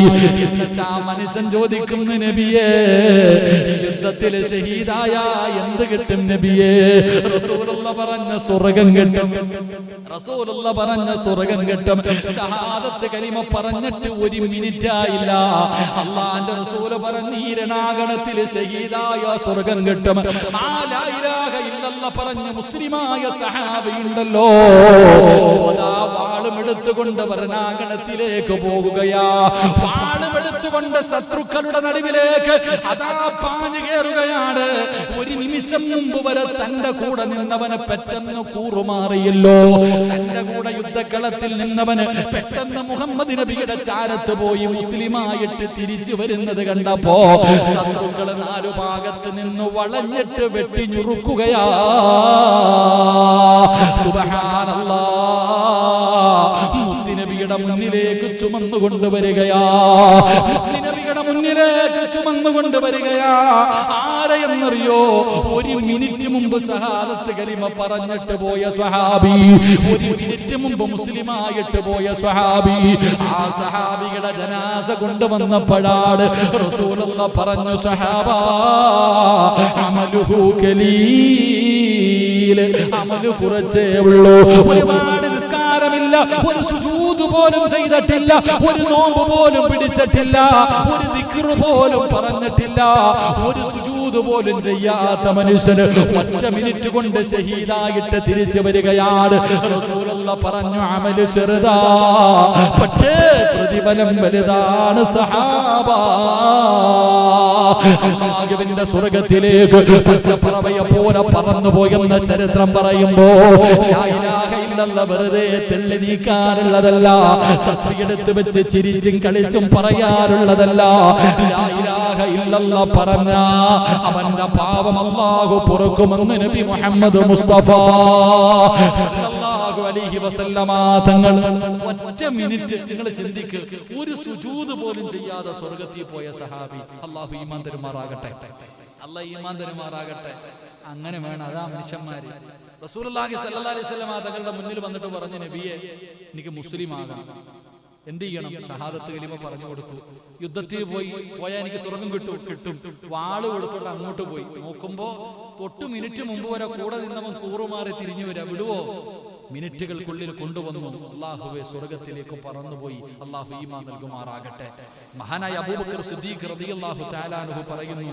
എന്നിട്ട് ആ മനുഷ്യൻ ചോദിക്കുന്നു, നബിയേ, യുദ്ധത്തിൽ ഷഹീദായ എന്ത് കിട്ടും നബിയേ? റസൂലുള്ളാഹി പറഞ്ഞ സ്വർഗ്ഗം കിട്ടും. റസൂലുള്ളാഹി പറഞ്ഞ സ്വർഗ്ഗം കിട്ടും. ഷഹാദത്ത് കലിമ പറഞ്ഞിട്ട് ഒരു മിനിറ്റ് ആയില്ല, അല്ലാഹുവിന്റെ റസൂൽ പറഞ്ഞു, ഈ രണാങ്കണത്തിൽ ഷഹീദായ സ്വർഗ്ഗം കിട്ടും. ആ ലാ ഇലാഹ ഇല്ലല്ലാഹ് പറഞ്ഞ മുസ്ലിമായ സഹാബി ഉണ്ടല്ലോ, അതാ വാളും എടുത്തുകൊണ്ട് രണാങ്കണത്തിലേക്ക് പോകുകയാ. വാളും എടുത്തുകൊണ്ട് ശത്രുക്കളുടെ നടുവിലേക്ക് അതാ പാഞ്ഞു കയറുകയാണ്. ഒരു നിമിഷം മുമ്പ് വരെ തന്റെ കൂടെ നിന്നവന് പെട്ടെന്ന് കൂറുമാറിയല്ലോ. തന്റെ കൂടെ യുദ്ധക്കളത്തിൽ നിന്നവന് പെട്ടെന്ന് മുഹമ്മദ് നബിയുടെ ചാരത്ത് പോയി മുസ്ലിമായിട്ട് തിരിച്ചു വരുന്നത് കണ്ടപ്പോ ശത്രുക്കള് നാലു ഭാഗത്ത് നിന്ന് വളഞ്ഞിട്ട് വെട്ടിഞ്ഞുറുക്കുകയാ. സുബ്ഹാനല്ലാഹ്. മുത്തുനബിയുടെ മുന്നിലേക്ക് ചുമന്നു കൊണ്ടുവരികയാ. മുത്തുനബിയുടെ മുന്നിലേക്ക് ചുമന്നു കൊണ്ടുവരികയാ. ആരെയെന്നറിയോ? ഒരു മിനിറ്റ് മുമ്പ് ഷഹാദത്ത് കലിമ പറഞ്ഞിട്ട് പോയ സ്വഹാബി, ഒരു മിനിറ്റ് മുമ്പ് മുസ്ലിമായിട്ട് പോയ സ്വഹാബി. ആ സഹാബിയുടെ ജനാസ കൊണ്ടുവന്നപ്പോഴാണ് റസൂലുള്ളാഹി പറഞ്ഞു, സഹാബാ, അമലുഹു കലീൽ. അമലു കുറച്ചേ ഉള്ളൂ. ഒരുപാട് നിസ്കാരമില്ല, ഒരു സുജൂദ് പോലും ചെയ്തിട്ടില്ല, ഒരു നോമ്പ് പോലും പിടിച്ചിട്ടില്ല, ഒരു ദിക്ർ പോലും പറഞ്ഞിട്ടില്ല, ഒരു സുജൂദ് പോലും ചെയ്യാത്ത മനുഷ്യന് ഒറ്റ മിനിറ്റ് കൊണ്ട് ഷഹീദായിട്ട് തിരിച്ചു വരികയാണ്. റസൂലുള്ളാഹി പറഞ്ഞു, അമല് ചെറുതാ, പക്ഷേ പ്രതിഫലം വലുതാണ് സഹാബാ. അല്ലാഹുവിന്റെ സ്വർഗ്ഗത്തിലേക്ക് പച്ചപ്പറവയെ പോലെ പറന്നുപോയെന്ന ചരിത്രം പറയുമ്പോ ലാ ഇലാഹ ഇല്ലല്ലാഹ് വെറുതെ തെള്ളി നീക്കാറുള്ളതല്ല, തസ്ബീഹ് എടുത്ത് വെച്ച് ചിരിച്ചും കളിച്ചും പറയാറുള്ളതല്ല. ലാ ഇലാഹ ഇല്ലല്ലാഹ് പറഞ്ഞ അവന്റെ പാപം അല്ലാഹു പൊറുക്കുമെന്ന് നബി മുഹമ്മദ് മുസ്തഫ സല്ലല്ലാഹു അലൈഹി വസല്ലമ തങ്ങൾ. ഒറ്റ മിനിറ്റ് നിങ്ങൾ ചിന്തിക്ക്, ഒരു സുജൂദ് പോലും ചെയ്യാതെ സ്വർഗ്ഗത്തിൽ പോയ സഹാബി. അല്ലാഹു ഈമാൻ തരുമാറാകട്ടെ, അല്ലാഹു ഈമാൻ തരുമാറാകട്ടെ. അങ്ങനെ വേണം, അതാ മനുഷ്യന്മാര്. റസൂലുള്ളാഹി സ്വല്ലല്ലാഹു അലൈഹി വസല്ലമ തങ്ങളുടെ മുന്നിൽ വന്നിട്ട് പറഞ്ഞു, നബിയെ, എനിക്ക് മുസ്ലിം ആകണം, എന്ത് ചെയ്യണം? ഷഹാദത്ത് കലിമ പറഞ്ഞു കൊടുത്തു. യുദ്ധത്തിൽ പോയാൽ എനിക്ക് സ്വർഗ്ഗം കിട്ടും. വാള് കൊടുത്തോട്ട് അങ്ങോട്ട് പോയി നോക്കുമ്പോ തൊട്ട് മിനിറ്റ് മുമ്പ് വരെ കൂടെ നിന്നവൻ കൂറുമാറി തിരിഞ്ഞു വരാ. വിടുവോ? മിനിറ്റുകൾക്കുള്ളിൽ കൊണ്ടുവന്നു. അല്ലാഹുവേ, സ്വർഗ്ഗത്തിലേക്ക് പറന്നുപോയി. അല്ലാഹു ഈമാൻ നൽകുമാറാകട്ടെ. മഹാനായ അബൂബക്കർ സിദ്ദീഖ് റളിയല്ലാഹു തആല അൻഹു പറയുന്നു,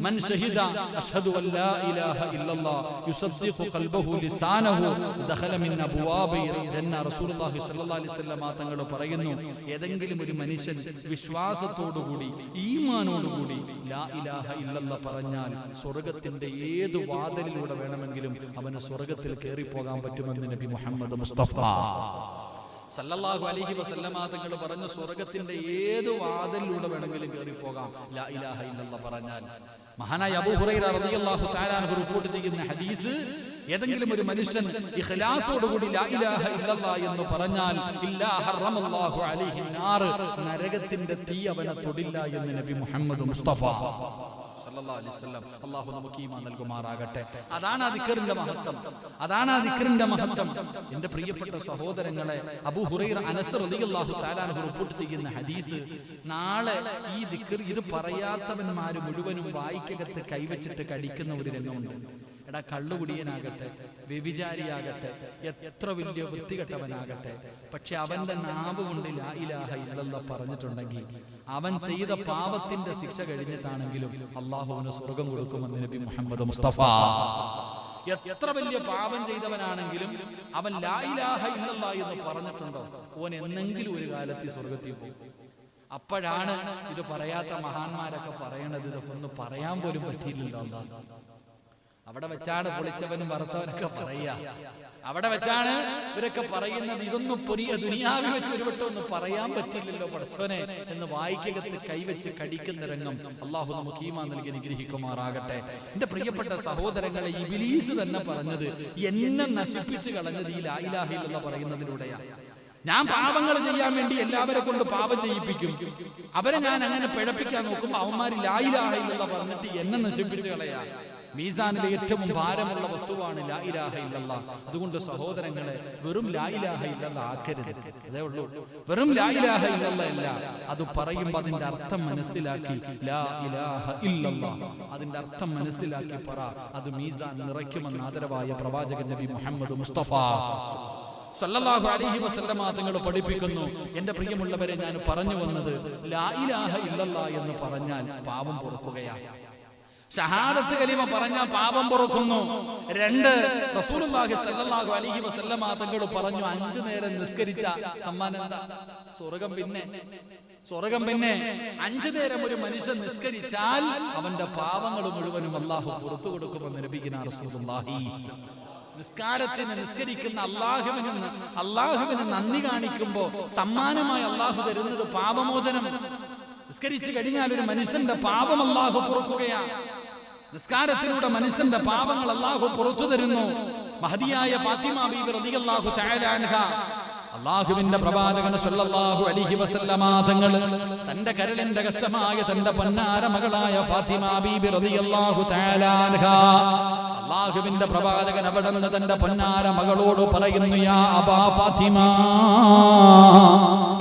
മൻ ഷഹിദ അഷ്ഹദു അല്ലാ ഇലാഹ ഇല്ലല്ലാഹ് യുസദ്ദിഖു ഖൽബഹു ലിസാനഹു ദഖല മിൻ അബ്വാബി ജന്ന. റസൂലുള്ളാഹി സ്വല്ലല്ലാഹു അലൈഹി വസല്ലം തങ്ങൾ പറയുന്നു, ഏതെങ്കിലും ഒരു മനുഷ്യൻ വിശ്വാസത്തോടുകൂടി ഈമാനോടുകൂടി ലാ ഇലാഹ ഇല്ലല്ലാഹ് പറഞ്ഞാൽ സ്വർഗ്ഗത്തിന്റെ ഏത് വാതിലിലൂടെ വേണമെങ്കിലും അവന് സ്വർഗ്ഗത്തിൽ കയറി പോകാൻ പറ്റുമെന്ന് നബി മുഹമ്മദ് മുസ്തഫ സല്ലല്ലാഹു അലൈഹി വസല്ലമ തങ്ങൾ പറഞ്ഞു, സ്വർഗ്ഗത്തിന്റെ ഏത് വാതിലിലൂടെ വേണമെങ്കിലും കയറി പോകാം ലാ ഇലാഹ ഇല്ലല്ലാഹ് പറഞ്ഞാൽ. മഹാനായ അബൂ ഹുറൈറ റളിയല്ലാഹു തആല അൻഹു റിപ്പോർട്ട് ചെയ്യുന്ന ഹദീസ്, ഏതെങ്കിലും ഒരു മനുഷ്യൻ ഇഖ്ലാസോടുകൂടി ലാ ഇലാഹ ഇല്ലല്ലാഹ് എന്ന് പറഞ്ഞാൽ ഇല്ലാ ഹറമല്ലാഹു അലൈഹി നാർ, നരകത്തിന്റെ തീ അവനെ തൊടില്ല എന്ന് നബി മുഹമ്മദ് മുസ്തഫ സല്ലല്ലാഹു അലൈഹി വസല്ലം. അല്ലാഹു നമുക്ക് ഈമാൻ നൽകുമാറാകട്ടെ. അതാണ് ആ ദിക്റിന്റെ മഹത്വം, അതാണ് ആ ദിക്റിന്റെ മഹത്വം. എന്റെ പ്രിയപ്പെട്ട സഹോദരങ്ങളെ, അബൂ ഹുറൈറ അനസ് റളിയല്ലാഹു തആല അൻഹു റിപ്പോർട്ട് ചെയ്യുന്ന ഹദീസ്, നാളെ ഈ ദിക്ർ ഇത് പറയാത്തവന്മാര് മുഴുവനും വായിക്കകത്ത് കൈവച്ചിട്ട് കടിക്കുന്ന ഒരു രംഗമുണ്ട്. എടാ, കള്ളുകുടിയനാകട്ടെ, വ്യഭിചാരിയാകട്ടെ, എത്ര വലിയ വൃത്തികെട്ടവനാകട്ടെ, പക്ഷെ അവന്റെ നാവ് കൊണ്ട് ലാ ഇലാഹ ഇല്ലല്ലാഹ് പറഞ്ഞിട്ടുണ്ടെങ്കിൽ അവൻ ചെയ്ത പാപത്തിന്റെ ശിക്ഷ കഴിഞ്ഞിട്ടാണെങ്കിലും അള്ളാഹുവിന് സ്വർഗം കൊടുക്കുമെന്ന് നബി മുഹമ്മദ് മുസ്തഫ. എത്ര വലിയ പാപം ചെയ്തവനാണെങ്കിലും അവൻ ലാ ഇലാഹ ഇല്ലല്ലാഹ് എന്ന് പറഞ്ഞിട്ടുണ്ടോ, ഓൻ എന്നെങ്കിലും ഒരു കാലത്ത് സ്വർഗത്തിൽ പോകും. അപ്പോഴാണ് ഇത് പറയാത്ത മഹാന്മാരൊക്കെ പറയണത്, ഇതൊക്കെ ഒന്ന് പറയാൻ പോലും പറ്റിയില്ലല്ലോ. അല്ലാഹ് അവിടെ വെച്ചാണ് പൊളിച്ചവനും വറുത്തവനൊക്കെ പറയാ, അവിടെ വെച്ചാണ് ഇവരൊക്കെ പറയുന്നത്. ഇതൊന്നും ദുനിയാവിൽ വെച്ച് ഒരു വട്ടം ഒന്ന് പറയാൻ പറ്റില്ലല്ലോ പടച്ചോനെ എന്ന് വായിക്കകത്ത് കൈവച്ച് കടിക്കുന്ന രംഗം അള്ളാഹു നമുക്ക് ഈമാൻ നൽകി അനുഗ്രഹിക്കുമാറാകട്ടെ. എന്റെ പ്രിയപ്പെട്ട സഹോദരങ്ങളെ, ഇബ്ലീസ് തന്നെ പറഞ്ഞത് എന്നെ നശിപ്പിച്ച് കളഞ്ഞത് ഈ ലാ ഇലാഹ ഇല്ലല്ലാഹ് പറയുന്നതിലൂടെയാണ്. ഞാൻ പാപങ്ങൾ ചെയ്യാൻ വേണ്ടി എല്ലാവരെ കൊണ്ട് പാപം ചെയ്യിപ്പിക്കും, അവരെ ഞാൻ അങ്ങനെ പിഴപ്പിക്കാൻ നോക്കുമ്പോൾ അവന്മാര് ലാ ഇലാഹ ഇല്ലല്ലാഹ് പറഞ്ഞിട്ട് എന്നെ നശിപ്പിച്ച് കളയാ. മീസാനിലെ ഏറ്റവും ഭാരമുള്ള വസ്തുവാണ് ലാ ഇലാഹ ഇല്ലല്ലാഹ്. അതുകൊണ്ട് സഹോദരങ്ങളെ, വെറും ലാ ഇലാഹ ഇല്ലല്ലാഹ് ആക്കരുത്. അതേ ഉള്ളൂ, വെറും ലാ ഇലാഹ ഇല്ലല്ലാഹ് അല്ല, അത് പറയുമ്പോൾ അതിന്റെ അർത്ഥം മനസ്സിലാക്കി ലാ ഇലാഹ ഇല്ലല്ലാഹ് അതിന്റെ അർത്ഥം മനസ്സിലാക്കി പറ. അത് മീസാൻ നിറയ്ക്കുമെന്ന് ആദരവായ പ്രവാചകൻ നബി മുഹമ്മദ് മുസ്തഫ സല്ലല്ലാഹു അലൈഹി വസല്ലമ തങ്ങൾ പഠിപ്പിക്കുന്നു. എന്റെ പ്രിയമുള്ളവരെ, ഞാൻ പറഞ്ഞു വന്നത് ലാ ഇലാഹ ഇല്ലല്ലാഹ് എന്ന് പറഞ്ഞാൽ പാപം പൊറുക്കുകയാണ്. ഷഹാദത്ത് കലിമ പറഞ്ഞാൽ പാപം പൊറുക്കുന്നു. 2, റസൂലുള്ളാഹി സ്വല്ലല്ലാഹു അലൈഹി വസല്ലമ തങ്ങൾ പറഞ്ഞു, 5 നേരം നിസ്കരിച്ച സമ്മാനം എന്താ? സ്വർഗം. പിന്നെ 5 നേരം ഒരു മനുഷ്യൻ നിസ്കരിച്ചാൽ അവന്റെ പാപങ്ങൾ മുഴുവനും അല്ലാഹു പുറത്തു കൊടുക്കുമെന്ന് നബിയിനാ റസൂലുള്ളാഹി. നിസ്കരിക്കുന്ന അല്ലാഹുവിന് നന്ദി കാണിക്കുമ്പോ സമ്മാനമായി അല്ലാഹു തരുന്നത് പാപമോചനം. നിസ്കരിച്ചു കഴിഞ്ഞാൽ ഒരു മനുഷ്യന്റെ പാപം അല്ലാഹു പൊറുക്കുകയാണ്. നിസ്കാരത്തിലൂടെ മനുഷ്യന്റെ പാപങ്ങൾ അല്ലാഹു പുറത്തു തരുന്നു. മഹദിയായ ഫാത്തിമ ബീബി റളിയല്ലാഹു തആല അൻഹ, അല്ലാഹുവിന്റെ പ്രവാചകൻ സല്ലല്ലാഹു അലൈഹി വസല്ലമ തങ്ങൾ തന്റെ കരളിന്റെ കഷ്ടമായ തന്റെ പൊന്നാര മകളായ ഫാത്തിമ ബീബി റളിയല്ലാഹു തആല അൻഹ, അല്ലാഹുവിന്റെ പ്രവാചകൻ അവിടുന്ന് തന്റെ പൊന്നാര മകളോട് പറയുന്നു, യാ അബാ ഫാത്തിമ,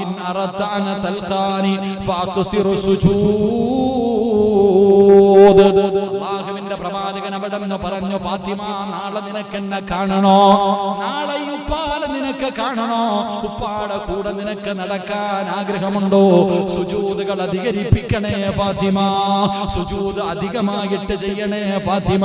ഇൻ അറദത അൻ തൽഖാനി ഫഅഖ്സിറു സുജൂദ്. അല്ലാഹുവിന്റെ പ്രവാചകൻ അവിടുന്ന് പറഞ്ഞു, ഫാത്തിമ, നാളെ നിനക്കെന്നെ കാണണോ? നാളെ ഉപ്പാല നിനക്ക് കാണണോ? ഉപ്പാടെ കൂടെ നിനക്ക് നടക്കാൻ ആഗ്രഹമുണ്ടോ? സുജൂദുകൾ അധികരിപ്പിക്കണേ ഫാത്തിമ, സുജൂദ് അധികമായിട്ട് ചെയ്യണേ ഫാത്തിമ,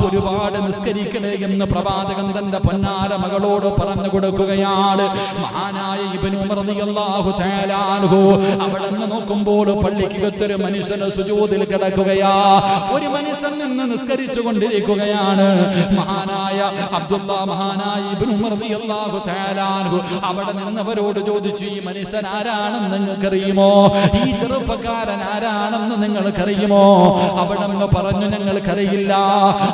ഒരുപാട് നിസ്കരിക്കണേ എന്ന് പ്രവാചകൻ തന്റെ പൊന്നാര മകളോട് പറഞ്ഞു കൊടുക്കുകയാണ്. മഹാനായ ഇബ്നു ഉമർ റളിയല്ലാഹു തആല അൻഹു അവിടെന്ന് നോക്കുമ്പോൾ പള്ളിക്കകത്തൊരു മനുഷ്യന് സുജൂദിൽ കിടക്കുകയാ. ഒരു മനുഷ്യൻ നിന്ന് നിസ്കരിച്ചു കൊണ്ടിരിക്കുകയാണ്. മഹാനായ ഇബ്നു ഉമർ റളിയല്ലാഹു തആല അൻഹു അവിടെ നിന്നവരോട് ചോദിച്ചു, ഈ മനുഷ്യൻ ആരാണെന്ന് നിങ്ങൾക്കറിയുമോ? ഈ ചെറുപ്പക്കാരൻ ആരാണെന്ന് നിങ്ങൾക്കറിയുമോ? അവിടെ നിന്ന് പറഞ്ഞു, ഞങ്ങൾക്കറിയില്ല.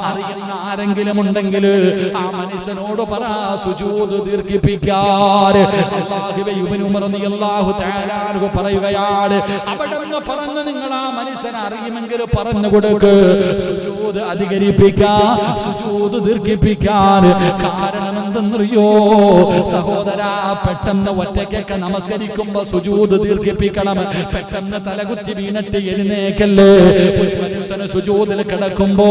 അറിയുന്ന ആരെങ്കിലും ഉണ്ടെങ്കിൽ ആ മനുഷ്യനോട് പറ സുജൂദ് ദീർഘിപ്പിക്കാൻ. അല്ലാഹുവേ, ഇബ്നു ഉമർ റളിയല്ലാഹു തആല അൻഹു പറയുകയാണ്, അവിടെ നിന്ന് പറഞ്ഞു, നിങ്ങൾ ആ മനുഷ്യനെ അറിയുമെങ്കിൽ പറഞ്ഞു കൊടുക്ക്, സുജൂദ് അധികരിപ്പിക്കാൻ, സുജൂദ് ദീർഘിപ്പിക്കാൻ. കാരണം എന്തെന്നറിയോ സഹോദരാ? പെട്ടെന്ന് ഒറ്റയ്ക്കൊക്കെ നമസ്കരിക്കുമ്പോ സുജൂദ് ദീർഘിപ്പിക്കണം. പെട്ടെന്ന് തലകുത്തി വീണിട്ട് എഴുന്നേക്കല്ലേ. ഒരു മനുഷ്യന് സുജൂദിൽ കിടക്കുമ്പോ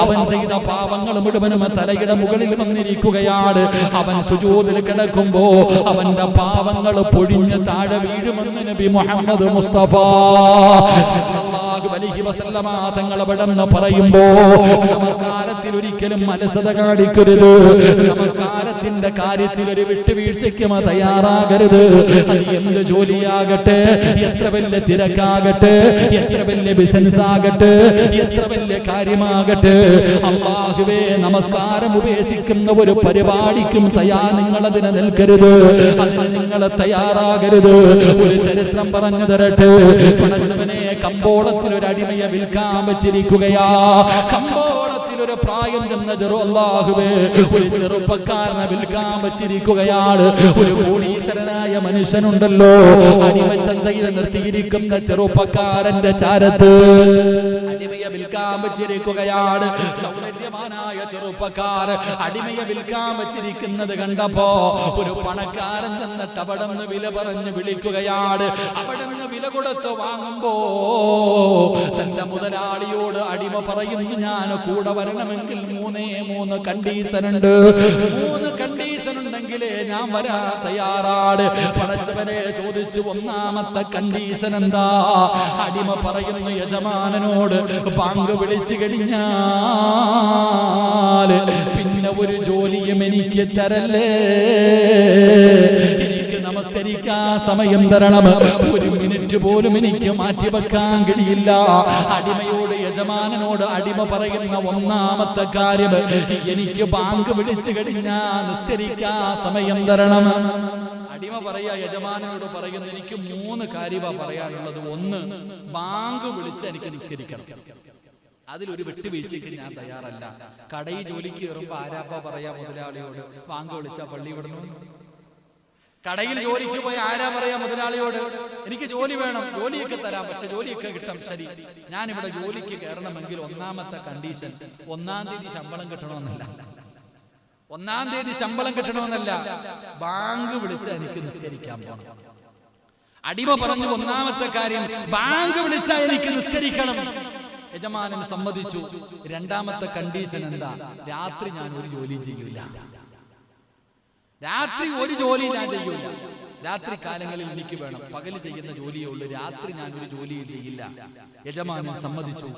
അവൻ ചെയ്ത പാപങ്ങൾ മുഴുവനും തലയുടെ മുകളിൽ വന്നിരിക്കുകയാണ്. അവൻ സുജൂദിൽ കിടക്കുമ്പോ അവന്റെ പാപങ്ങൾ പൊഴിഞ്ഞ് താഴെ വീഴുമെന്ന് നബി മുഹമ്മദ് മുസ്തഫ സല്ലല്ലാഹു അലൈഹി വസല്ലമ തങ്ങൾ അവിടെന്ന് പറയുമ്പോ, നമസ്കാരത്തിൽ ഒരിക്കലും അലസത കാണിക്കരുത്. നമസ്കാരത്തിന്റെ കാര്യത്തിൽ ഒരു വിട്ടുവീഴ്ചയ്ക്കും തയ്യാറാകരുത്. അത് എന്ത് ജോലിയാകട്ടെ, എത്ര വലിയ തിരക്കാകട്ടെ, എത്ര വലിയ ബിസിനസ് ആകട്ടെ, എത്ര വലിയ കാര്യമാകട്ടെ, അല്ലാഹുവേ, നമസ്കാരം ഉപേക്ഷിക്കുന്ന ഒരു പരിപാടിക്കും നിങ്ങളതിന് നിൽക്കരുത്, അതിന് നിങ്ങൾ തയ്യാറാകരുത്. ഒരു ചരിത്രം പറഞ്ഞു തരട്ടെ. പടച്ചവനെ, കമ്പോളത്തിൽ ഒരു അടിമയെ വിൽക്കാൻ വെച്ചിരിക്കുകയാ. കമ്പോളത്തിൽ ഒരു പ്രായം ചെന്ന അല്ലാഹുവേ, ഒരു ചെറുപ്പക്കാരനെ വിൽക്കാൻ വെച്ചിരിക്കുകയാണ്. ഒരു കോടീശ്വരനായ മനുഷ്യനുണ്ടല്ലോ, അടിമച്ചന്ത റോസയിൽ നിർത്തിയിരിക്കുന്ന ചെറുപ്പക്കാരന്റെ ചാരത്ത് അടിമയെ വിൽക്കാൻ വെച്ചിരിക്കുകയാണ്. സൗന്ദര്യമാനായ ചെറുപ്പക്കാർ അടിമയെ വിൽക്കാൻ വെച്ചിരിക്കുന്നത് കണ്ടപ്പോ ഒരു പണക്കാരൻ ചെന്നിട്ട് അവിടെ നിന്ന് വില പറഞ്ഞ് വിളിക്കുകയാണ്. അവിടെ നിന്ന് വില കൊടുത്ത് വാങ്ങുമ്പോ തന്റെ മുതലാളിയോട് അടിമ പറയുന്നു, ഞാൻ കൂടെ വരണമെങ്കിൽ 3 കണ്ടീഷൻ ഉണ്ട്. 3 കണ്ടീഷൻ ഉണ്ടെങ്കിലേ ഞാൻ വരാൻ തയ്യാറാണ്. പടച്ചവനെ ചോദിച്ചു, ഒന്നാമത്തെ കണ്ടീഷൻ എന്താ? അടിമ പറയുന്നു, യജമാനനോട് ബാങ്ക് വിളിച്ചു കഴിഞ്ഞാൽ പിന്നെ ഒരു ജോലിയും എനിക്ക് തരല്ലേ, എനിക്ക് നമസ്കരിക്കാൻ സമയം തരണം, 1 മിനിറ്റ് പോലും എനിക്ക് മാറ്റിവെക്കാൻ കഴിയില്ല. അടിമയോട് യജമാനനോട് അടിമ പറയുന്ന ഒന്നാമത്തെ കാര്യം, എനിക്ക് ബാങ്ക് വിളിച്ചു കഴിഞ്ഞാൽ നിസ്കരിക്കാൻ സമയം തരണം. അടിമ പറയാ യജമാനനോട് പറയുന്നു, എനിക്ക് 3 കാര്യമാ പറയാനുള്ളത്. 1, ബാങ്ക് വിളിച്ച് എനിക്ക് നിസ്കരിക്കണം. അതിലൊരു വിട്ടുവീഴ്ചയ്ക്ക് ഞാൻ തയ്യാറല്ല. കടയിൽ ജോലിക്ക് കയറുമ്പോ ആരാപ്പ പറയാ മുതലാളിയോട് ബാങ്ക് വിളിച്ചാ പള്ളി വിടണം? കടയിൽ ജോലിക്ക് പോയി ആരാ പറയാ മുതലാളിയോട്, എനിക്ക് ജോലി വേണം, ജോലിയൊക്കെ തരാം, പക്ഷെ ജോലിയൊക്കെ കിട്ടും, ശരി, ഞാനിവിടെ ജോലിക്ക് കയറണമെങ്കിൽ ഒന്നാമത്തെ കണ്ടീഷൻ 1-ാം തീയതി ശമ്പളം കിട്ടണമെന്നല്ല. 1-ാം തീയതി ശമ്പളം കിട്ടണമെന്നല്ല, ബാങ്ക് വിളിച്ച് എനിക്ക് നിസ്കരിക്കാൻ പോകണം. അടിമ പറഞ്ഞു, ഒന്നാമത്തെ കാര്യം ബാങ്ക് വിളിച്ചാൽ എനിക്ക് നിസ്കരിക്കണം. യജമാനൻ സമ്മതിച്ചു. 2-ാമത്തെ കണ്ടീഷൻ എന്താ? രാത്രി ഞാൻ ഒരു ജോലി ചെയ്യൂല. രാത്രി ഒരു ജോലി ഞാൻ ചെയ്യൂല. രാത്രി കാലങ്ങളിൽ എനിക്ക് വേണം, പകല് ചെയ്യുന്ന ജോലിയേ ഉള്ളൂ, രാത്രി ഞാൻ ഒരു ജോലിയും ചെയ്യില്ല. യജമാനൻ സമ്മതിച്ചു.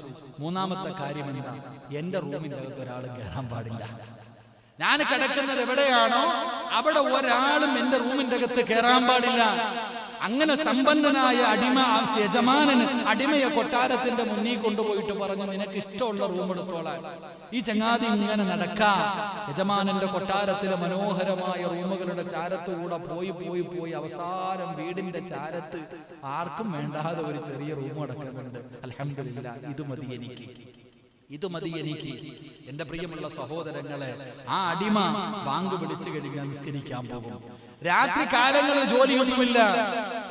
3-ാമത്തെ കാര്യം എന്താ? എന്റെ റൂമിന്റെ അകത്ത് ഒരാളും കയറാൻ പാടില്ല. ഞാൻ കിടക്കുന്നത് എവിടെയാണോ അവിടെ ഒരാളും എന്റെ റൂമിന്റെ അകത്ത് കയറാൻ പാടില്ല. അങ്ങനെ സമ്പന്നനായ അടിമ യജമാനന് അടിമയെ കൊട്ടാരത്തിന്റെ മുന്നിൽ കൊണ്ടുപോയിട്ട് പറഞ്ഞു, നിനക്ക് ഇഷ്ടമുള്ള റൂം എടുത്തോളാൻ. ഈ ചങ്ങാതി ഇങ്ങനെ നടക്കാം. യജമാനന്റെ കൊട്ടാരത്തിലെ മനോഹരമായ റൂമുകളുടെ ചാരത്തുകൂടെ പോയി അവസാനം വീടിന്റെ ചാരത്ത് ആർക്കും വേണ്ടാതെ ഒരു ചെറിയ റൂം അടക്കുന്നുണ്ട്. അൽഹംദുലില്ലാഹ്, ഇത് മതി എനിക്ക്. എന്റെ പ്രിയമുള്ള സഹോദരങ്ങളെ, ആ അടിമ ബാങ്ക് വിളിച്ചു കഴിഞ്ഞാൽ നിസ്കരിക്കാൻ പോകും. രാത്രി കാലങ്ങളിൽ ജോലിയൊന്നുമില്ല.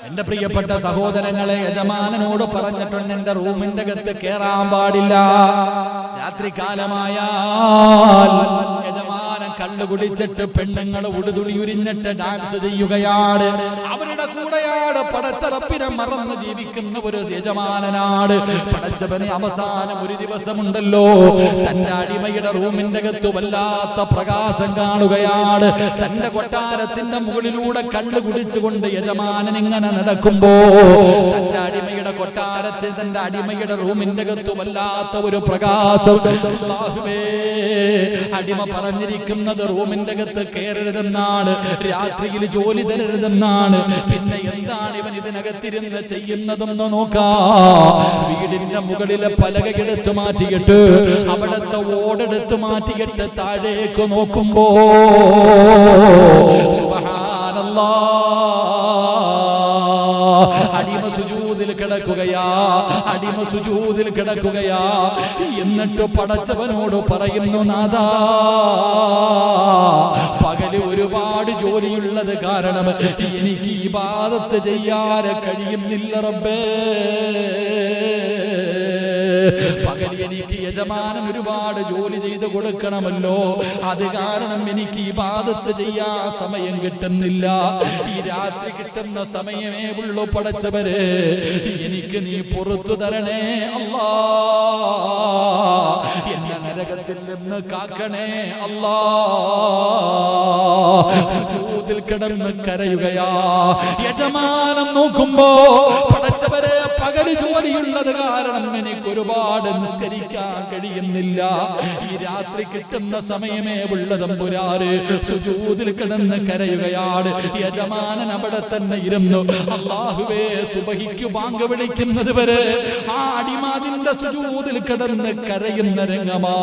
എന്റെ പ്രിയപ്പെട്ട സഹോദരങ്ങളെ, യജമാനനോട് പറഞ്ഞിട്ടുണ്ട്, എന്റെ റൂമിന്റെ അകത്ത് കേറാൻ പാടില്ല. രാത്രി കാലമായാൽ യജമാനൻ കള്ളു കുടിച്ചിട്ട് പെണ്ണുങ്ങൾ ഉടുതുണി ഉരിഞ്ഞിട്ട് ഡാൻസ് ചെയ്യുകയാണ്. അവരുടെ കൂടെയാണ് പടച്ചറപ്പിനെ മറന്ന് ജീവിക്കുന്ന ഒരു യജമാനനാണ്. പടച്ചവനെ അവസാനം ഒരു ദിവസമുണ്ടല്ലോ, തന്റെ അടിമയുടെ റൂമിന്റെ അകത്ത് വല്ലാത്ത പ്രകാശം കാണുകയാണ്. തന്റെ കൊട്ടാരത്തിന്റെ മുകളിലൂടെ കള്ളു കുടിച്ചുകൊണ്ട് യജമാനൻ ഇങ്ങനെ നടക്കുമ്പോ തന്റെ അടിമയുടെ കൊട്ടാരത്തിൽ തന്റെ അടിമയുടെ റൂമിന്റെ അകത്ത് വല്ലാത്ത ഒരു പ്രകാശം. അടിമ പറഞ്ഞിരിക്കുന്നത് റൂമിന്റെ അകത്ത് കയറരുതെന്നാണ്, രാത്രിയിൽ ജോലി തരരുതെന്നാണ്. പിന്നെ എന്താണ് ഇവൻ ഇതിനകത്തിരുന്ന് ചെയ്യുന്നതെന്ന് നോക്കാ. വീടിന്റെ മുകളിലെ പലകയെടുത്ത് മാറ്റിയിട്ട് അവിടത്തെ ഓടെടുത്ത് മാറ്റിയിട്ട് താഴേക്ക് നോക്കുമ്പോ സുബ്ഹാനല്ലാഹ്, അടിമ സുജൂദിൽ കിടക്കുകയാ. എന്നിട്ട് പടച്ചവനോട് പറയുന്നു, നാഥാ, പകല് ഒരുപാട് ജോലിയുള്ളത് കാരണം എനിക്ക് ഇബാദത്ത് ചെയ്യാൻ കഴിയുന്നില്ല റബ്ബേ. പകൽ എനിക്ക് യജമാനൻ ഒരുപാട് ജോലി ചെയ്ത് കൊടുക്കണമല്ലോ, അത് കാരണം എനിക്ക് ഇബാദത്ത് ചെയ്യാൻ സമയം കിട്ടുന്നില്ല. ഈ രാത്രി കിട്ടുന്ന സമയമേ ഉള്ളൂ പടച്ചവരെ, എനിക്ക് നീ പുറത്തു തരണേ അല്ലാ. എന്നെ നരകത്തിൽ നിന്ന് കാക്കണേ അല്ലാ. സുജൂദിൽ കിടന്ന് കരയുകയാ. യജമാനൻ നോക്കുമ്പോ പടച്ചവരെ, പകല് ജോലിയുള്ളത് കാരണം എനിക്ക് ഒരുപാട് നിസ്കരിക്കാൻ കഴിയുന്നില്ല. ഈ രാത്രി കിട്ടുന്ന സമയമേ ഉള്ള തമ്പുരാന്. സുജൂദിൽ കിടന്ന് കരയുകയാണ്. യജമാനൻ അവിടെ തന്നെ ഇരുന്നു. അല്ലാഹുവേ, സുബഹിക്ക് ബാങ്ക് വിളിക്കുന്നത് വരെ ആ അടിമാതിന്റെ സുജൂദിൽ കിടന്ന് കരയുന്ന രംഗമാ.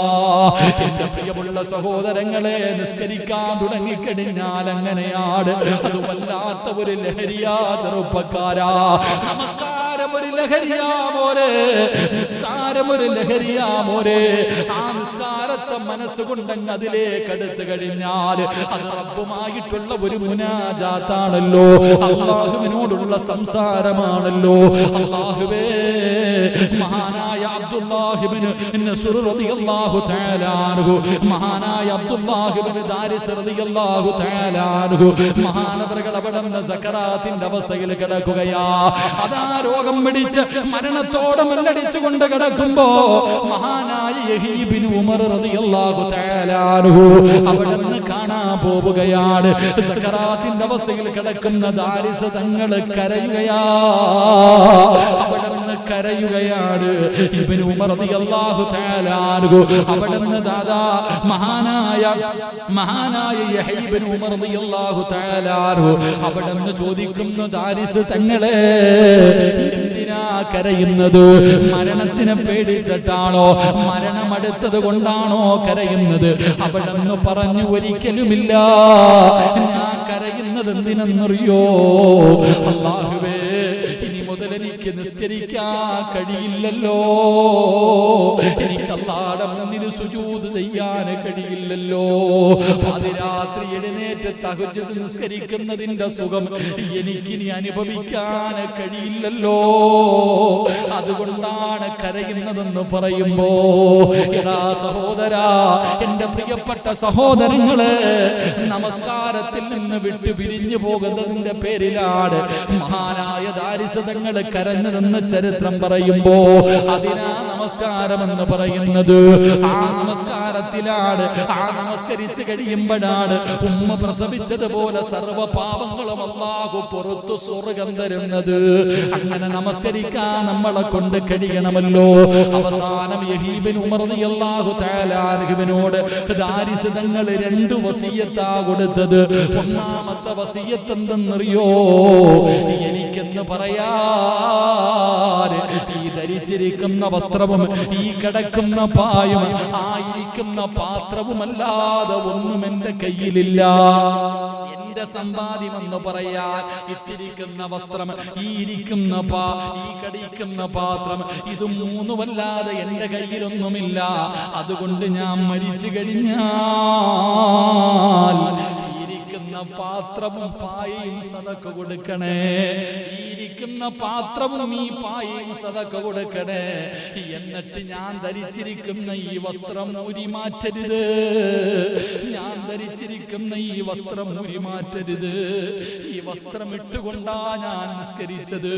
എന്റെ പ്രിയമുള്ള സഹോദരങ്ങളെ, നിസ്കരിക്കാൻ തുടങ്ങിക്കഴിഞ്ഞാൽ അങ്ങനെയാണ്. അത് വല്ലാത്ത ഒരു ലഹരിയാ ചെറുപ്പക്കാരാ. നമസ്കാരം ഒരു ലഹരിയാ മോരെ, നിസ്കാരം ഒരു ലഹരിയാ മോരെ. ആ നിസ്കാരത്തെ മനസ്സുകൊണ്ടങ്ങ് അതിലേക്ക് അടുത്ത് കഴിഞ്ഞാൽ അത് റബ്ബുമായിട്ടുള്ള ഒരു മുനാജാത്താണല്ലോ, അല്ലാഹുവിനോടുള്ള സംസാരമാണല്ലോ. അല്ലാഹുവേ, മഹാനായ അബ്ദുല്ലാഹ് ഇബ്നു നസ്ർ റളിയല്ലാഹു തആല അൻഹു, മഹാനായ അബ്ദുല്ലാഹ് ഇബ്നു ദാരിസ് റളിയല്ലാഹു തആല അൻഹു മഹാനവറുകൾ അവിടുന്ന് സക്കറാത്തിന്റെ അവസ്ഥയിൽ കിടക്കുകയാ. അതാ രോഗം പിടിച്ച് മരണത്തോടെ മല്ലടിച്ചുകൊണ്ട് കിടക്കുമ്പോ മഹാനായ യഹ്യ ഇബ്നു ഉമർ റളിയല്ലാഹു തആല അൻഹു അവിടുന്ന് കാണാൻ പോവുകയാണ്. സക്കറാത്തിന്റെ അവസ്ഥയിൽ കിടക്കുന്ന ദാരിസ് തങ്ങൾ കരയുകയാ, അവിടുന്ന് കരയുകയാണ്. ഇബ്നു ഉമർ റളിയല്ലാഹു തആല അൻഹു അവിടുന്ന് ദാദാ മഹാനായ യഹ്യ ഇബ്നു ഉമർ റളിയല്ലാഹു തആല അൻഹു അവിടുന്ന് ചോദിക്കുന്നു, ദാരിസ് തങ്ങളെ എന്തിനാ കരയുന്നത്? മരണത്തിനെ പേടിച്ചിട്ടാണോ? മരണമടുത്തത് കൊണ്ടാണോ കരയുന്നത്? അവിടുന്ന് പറഞ്ഞു, ഒരിക്കലുമില്ല. ഞാൻ കരയുന്നത് എന്തിനെന്നറിയോ? അല്ലാഹുവേ, ഇനി മുതൽ എനിക്ക് നിസ്കരിക്കാൻ കഴിയില്ലല്ലോ, എനിക്ക് അല്ലാഹുവിന്റെ മുന്നിൽ സുജൂദ് ചെയ്യാൻ കഴിയില്ലല്ലോ. പാതിരാത്രി എഴുന്നേറ്റ് തഹജ്ജുദ് നിസ്കരിക്കുന്നതിന്റെ സുഖം എനിക്കിനി അനുഭവിക്കാൻ കഴിയില്ലല്ലോ, അതുകൊണ്ടാണ് കരയുന്നതെന്ന് പറയുമ്പോ, എടാ സഹോദരാ, എന്റെ പ്രിയപ്പെട്ട സഹോദരങ്ങളെ, നമസ്കാരത്തിൽ നിന്ന് വിട്ടു പിരിഞ്ഞു പോകുന്നതിന്റെ പേരിലാണ് മഹാനായ ദാരിസ് തങ്ങൾ കരഞ്ഞതെന്ന് ചരിത്രം പറയുമ്പോ, അതിനാ നമസ്കാരമെന്ന് പറയുന്നത്. ആ നമസ്കാരത്തിലാണ്, ആ നമസ്കരിച്ച് കഴിയുമ്പോഴാണ് ഉമ്മ പ്രസവിച്ചതുപോലെ സർവ്വ പാപങ്ങളും അല്ലാഹു പുറത്തു സ്വർഗം തരുന്നത്. അങ്ങനെ നമസ്കരിക്കാൻ നമ്മളെ കൊണ്ട് കഴിയണമല്ലോ. അവസാനം യഹ്യ ഇബ്നു ഉമർ റളിയല്ലാഹു തആല അൻഹുവിനോട് ദാരിസ് തങ്ങൾ 2 വസിയത്താ കൊടുത്തത്. ഒന്നാമത്തെ വസിയത്ത് എന്തെന്നറിയോ? എനിക്കെന്ന് പറയാ, ഈ ധരിച്ചിരിക്കുന്ന വസ്ത്രവും ഈ കിടക്കുന്ന പായും ആയിരിക്കുന്ന പാത്രവുമല്ലാതെ ഒന്നും എന്റെ കയ്യിലില്ല. എന്റെ സമ്പാദ്യമെന്ന് പറയാൻ ഇട്ടിരിക്കുന്ന വസ്ത്രം, ഈ ഇരിക്കുന്ന ഈ കടിക്കുന്ന പാത്രം, ഇത് 3വല്ലാതെ എന്റെ കയ്യിലൊന്നുമില്ല. അതുകൊണ്ട് ഞാൻ മരിച്ചു കഴിഞ്ഞാൽ ഇരിക്കുന്ന പാത്രവും പായയും സദഖ കൊടുക്കണേ, ഇരിക്കുന്ന പാത്രവും ഈ പായയും സദഖ കൊടുക്കണേ. എന്നിട്ട് ഞാൻ ധരിച്ചിരിക്കുന്ന ഈ വസ്ത്രം ഊരി മാറ്റരുത്, ഞാൻ ധരിച്ചിരിക്കുന്ന ഈ വസ്ത്രം ഊരി മാറ്റരുത്. ഈ വസ്ത്രം ഇട്ടുകൊണ്ടാ ഞാൻ നിസ്കരിച്ചത്,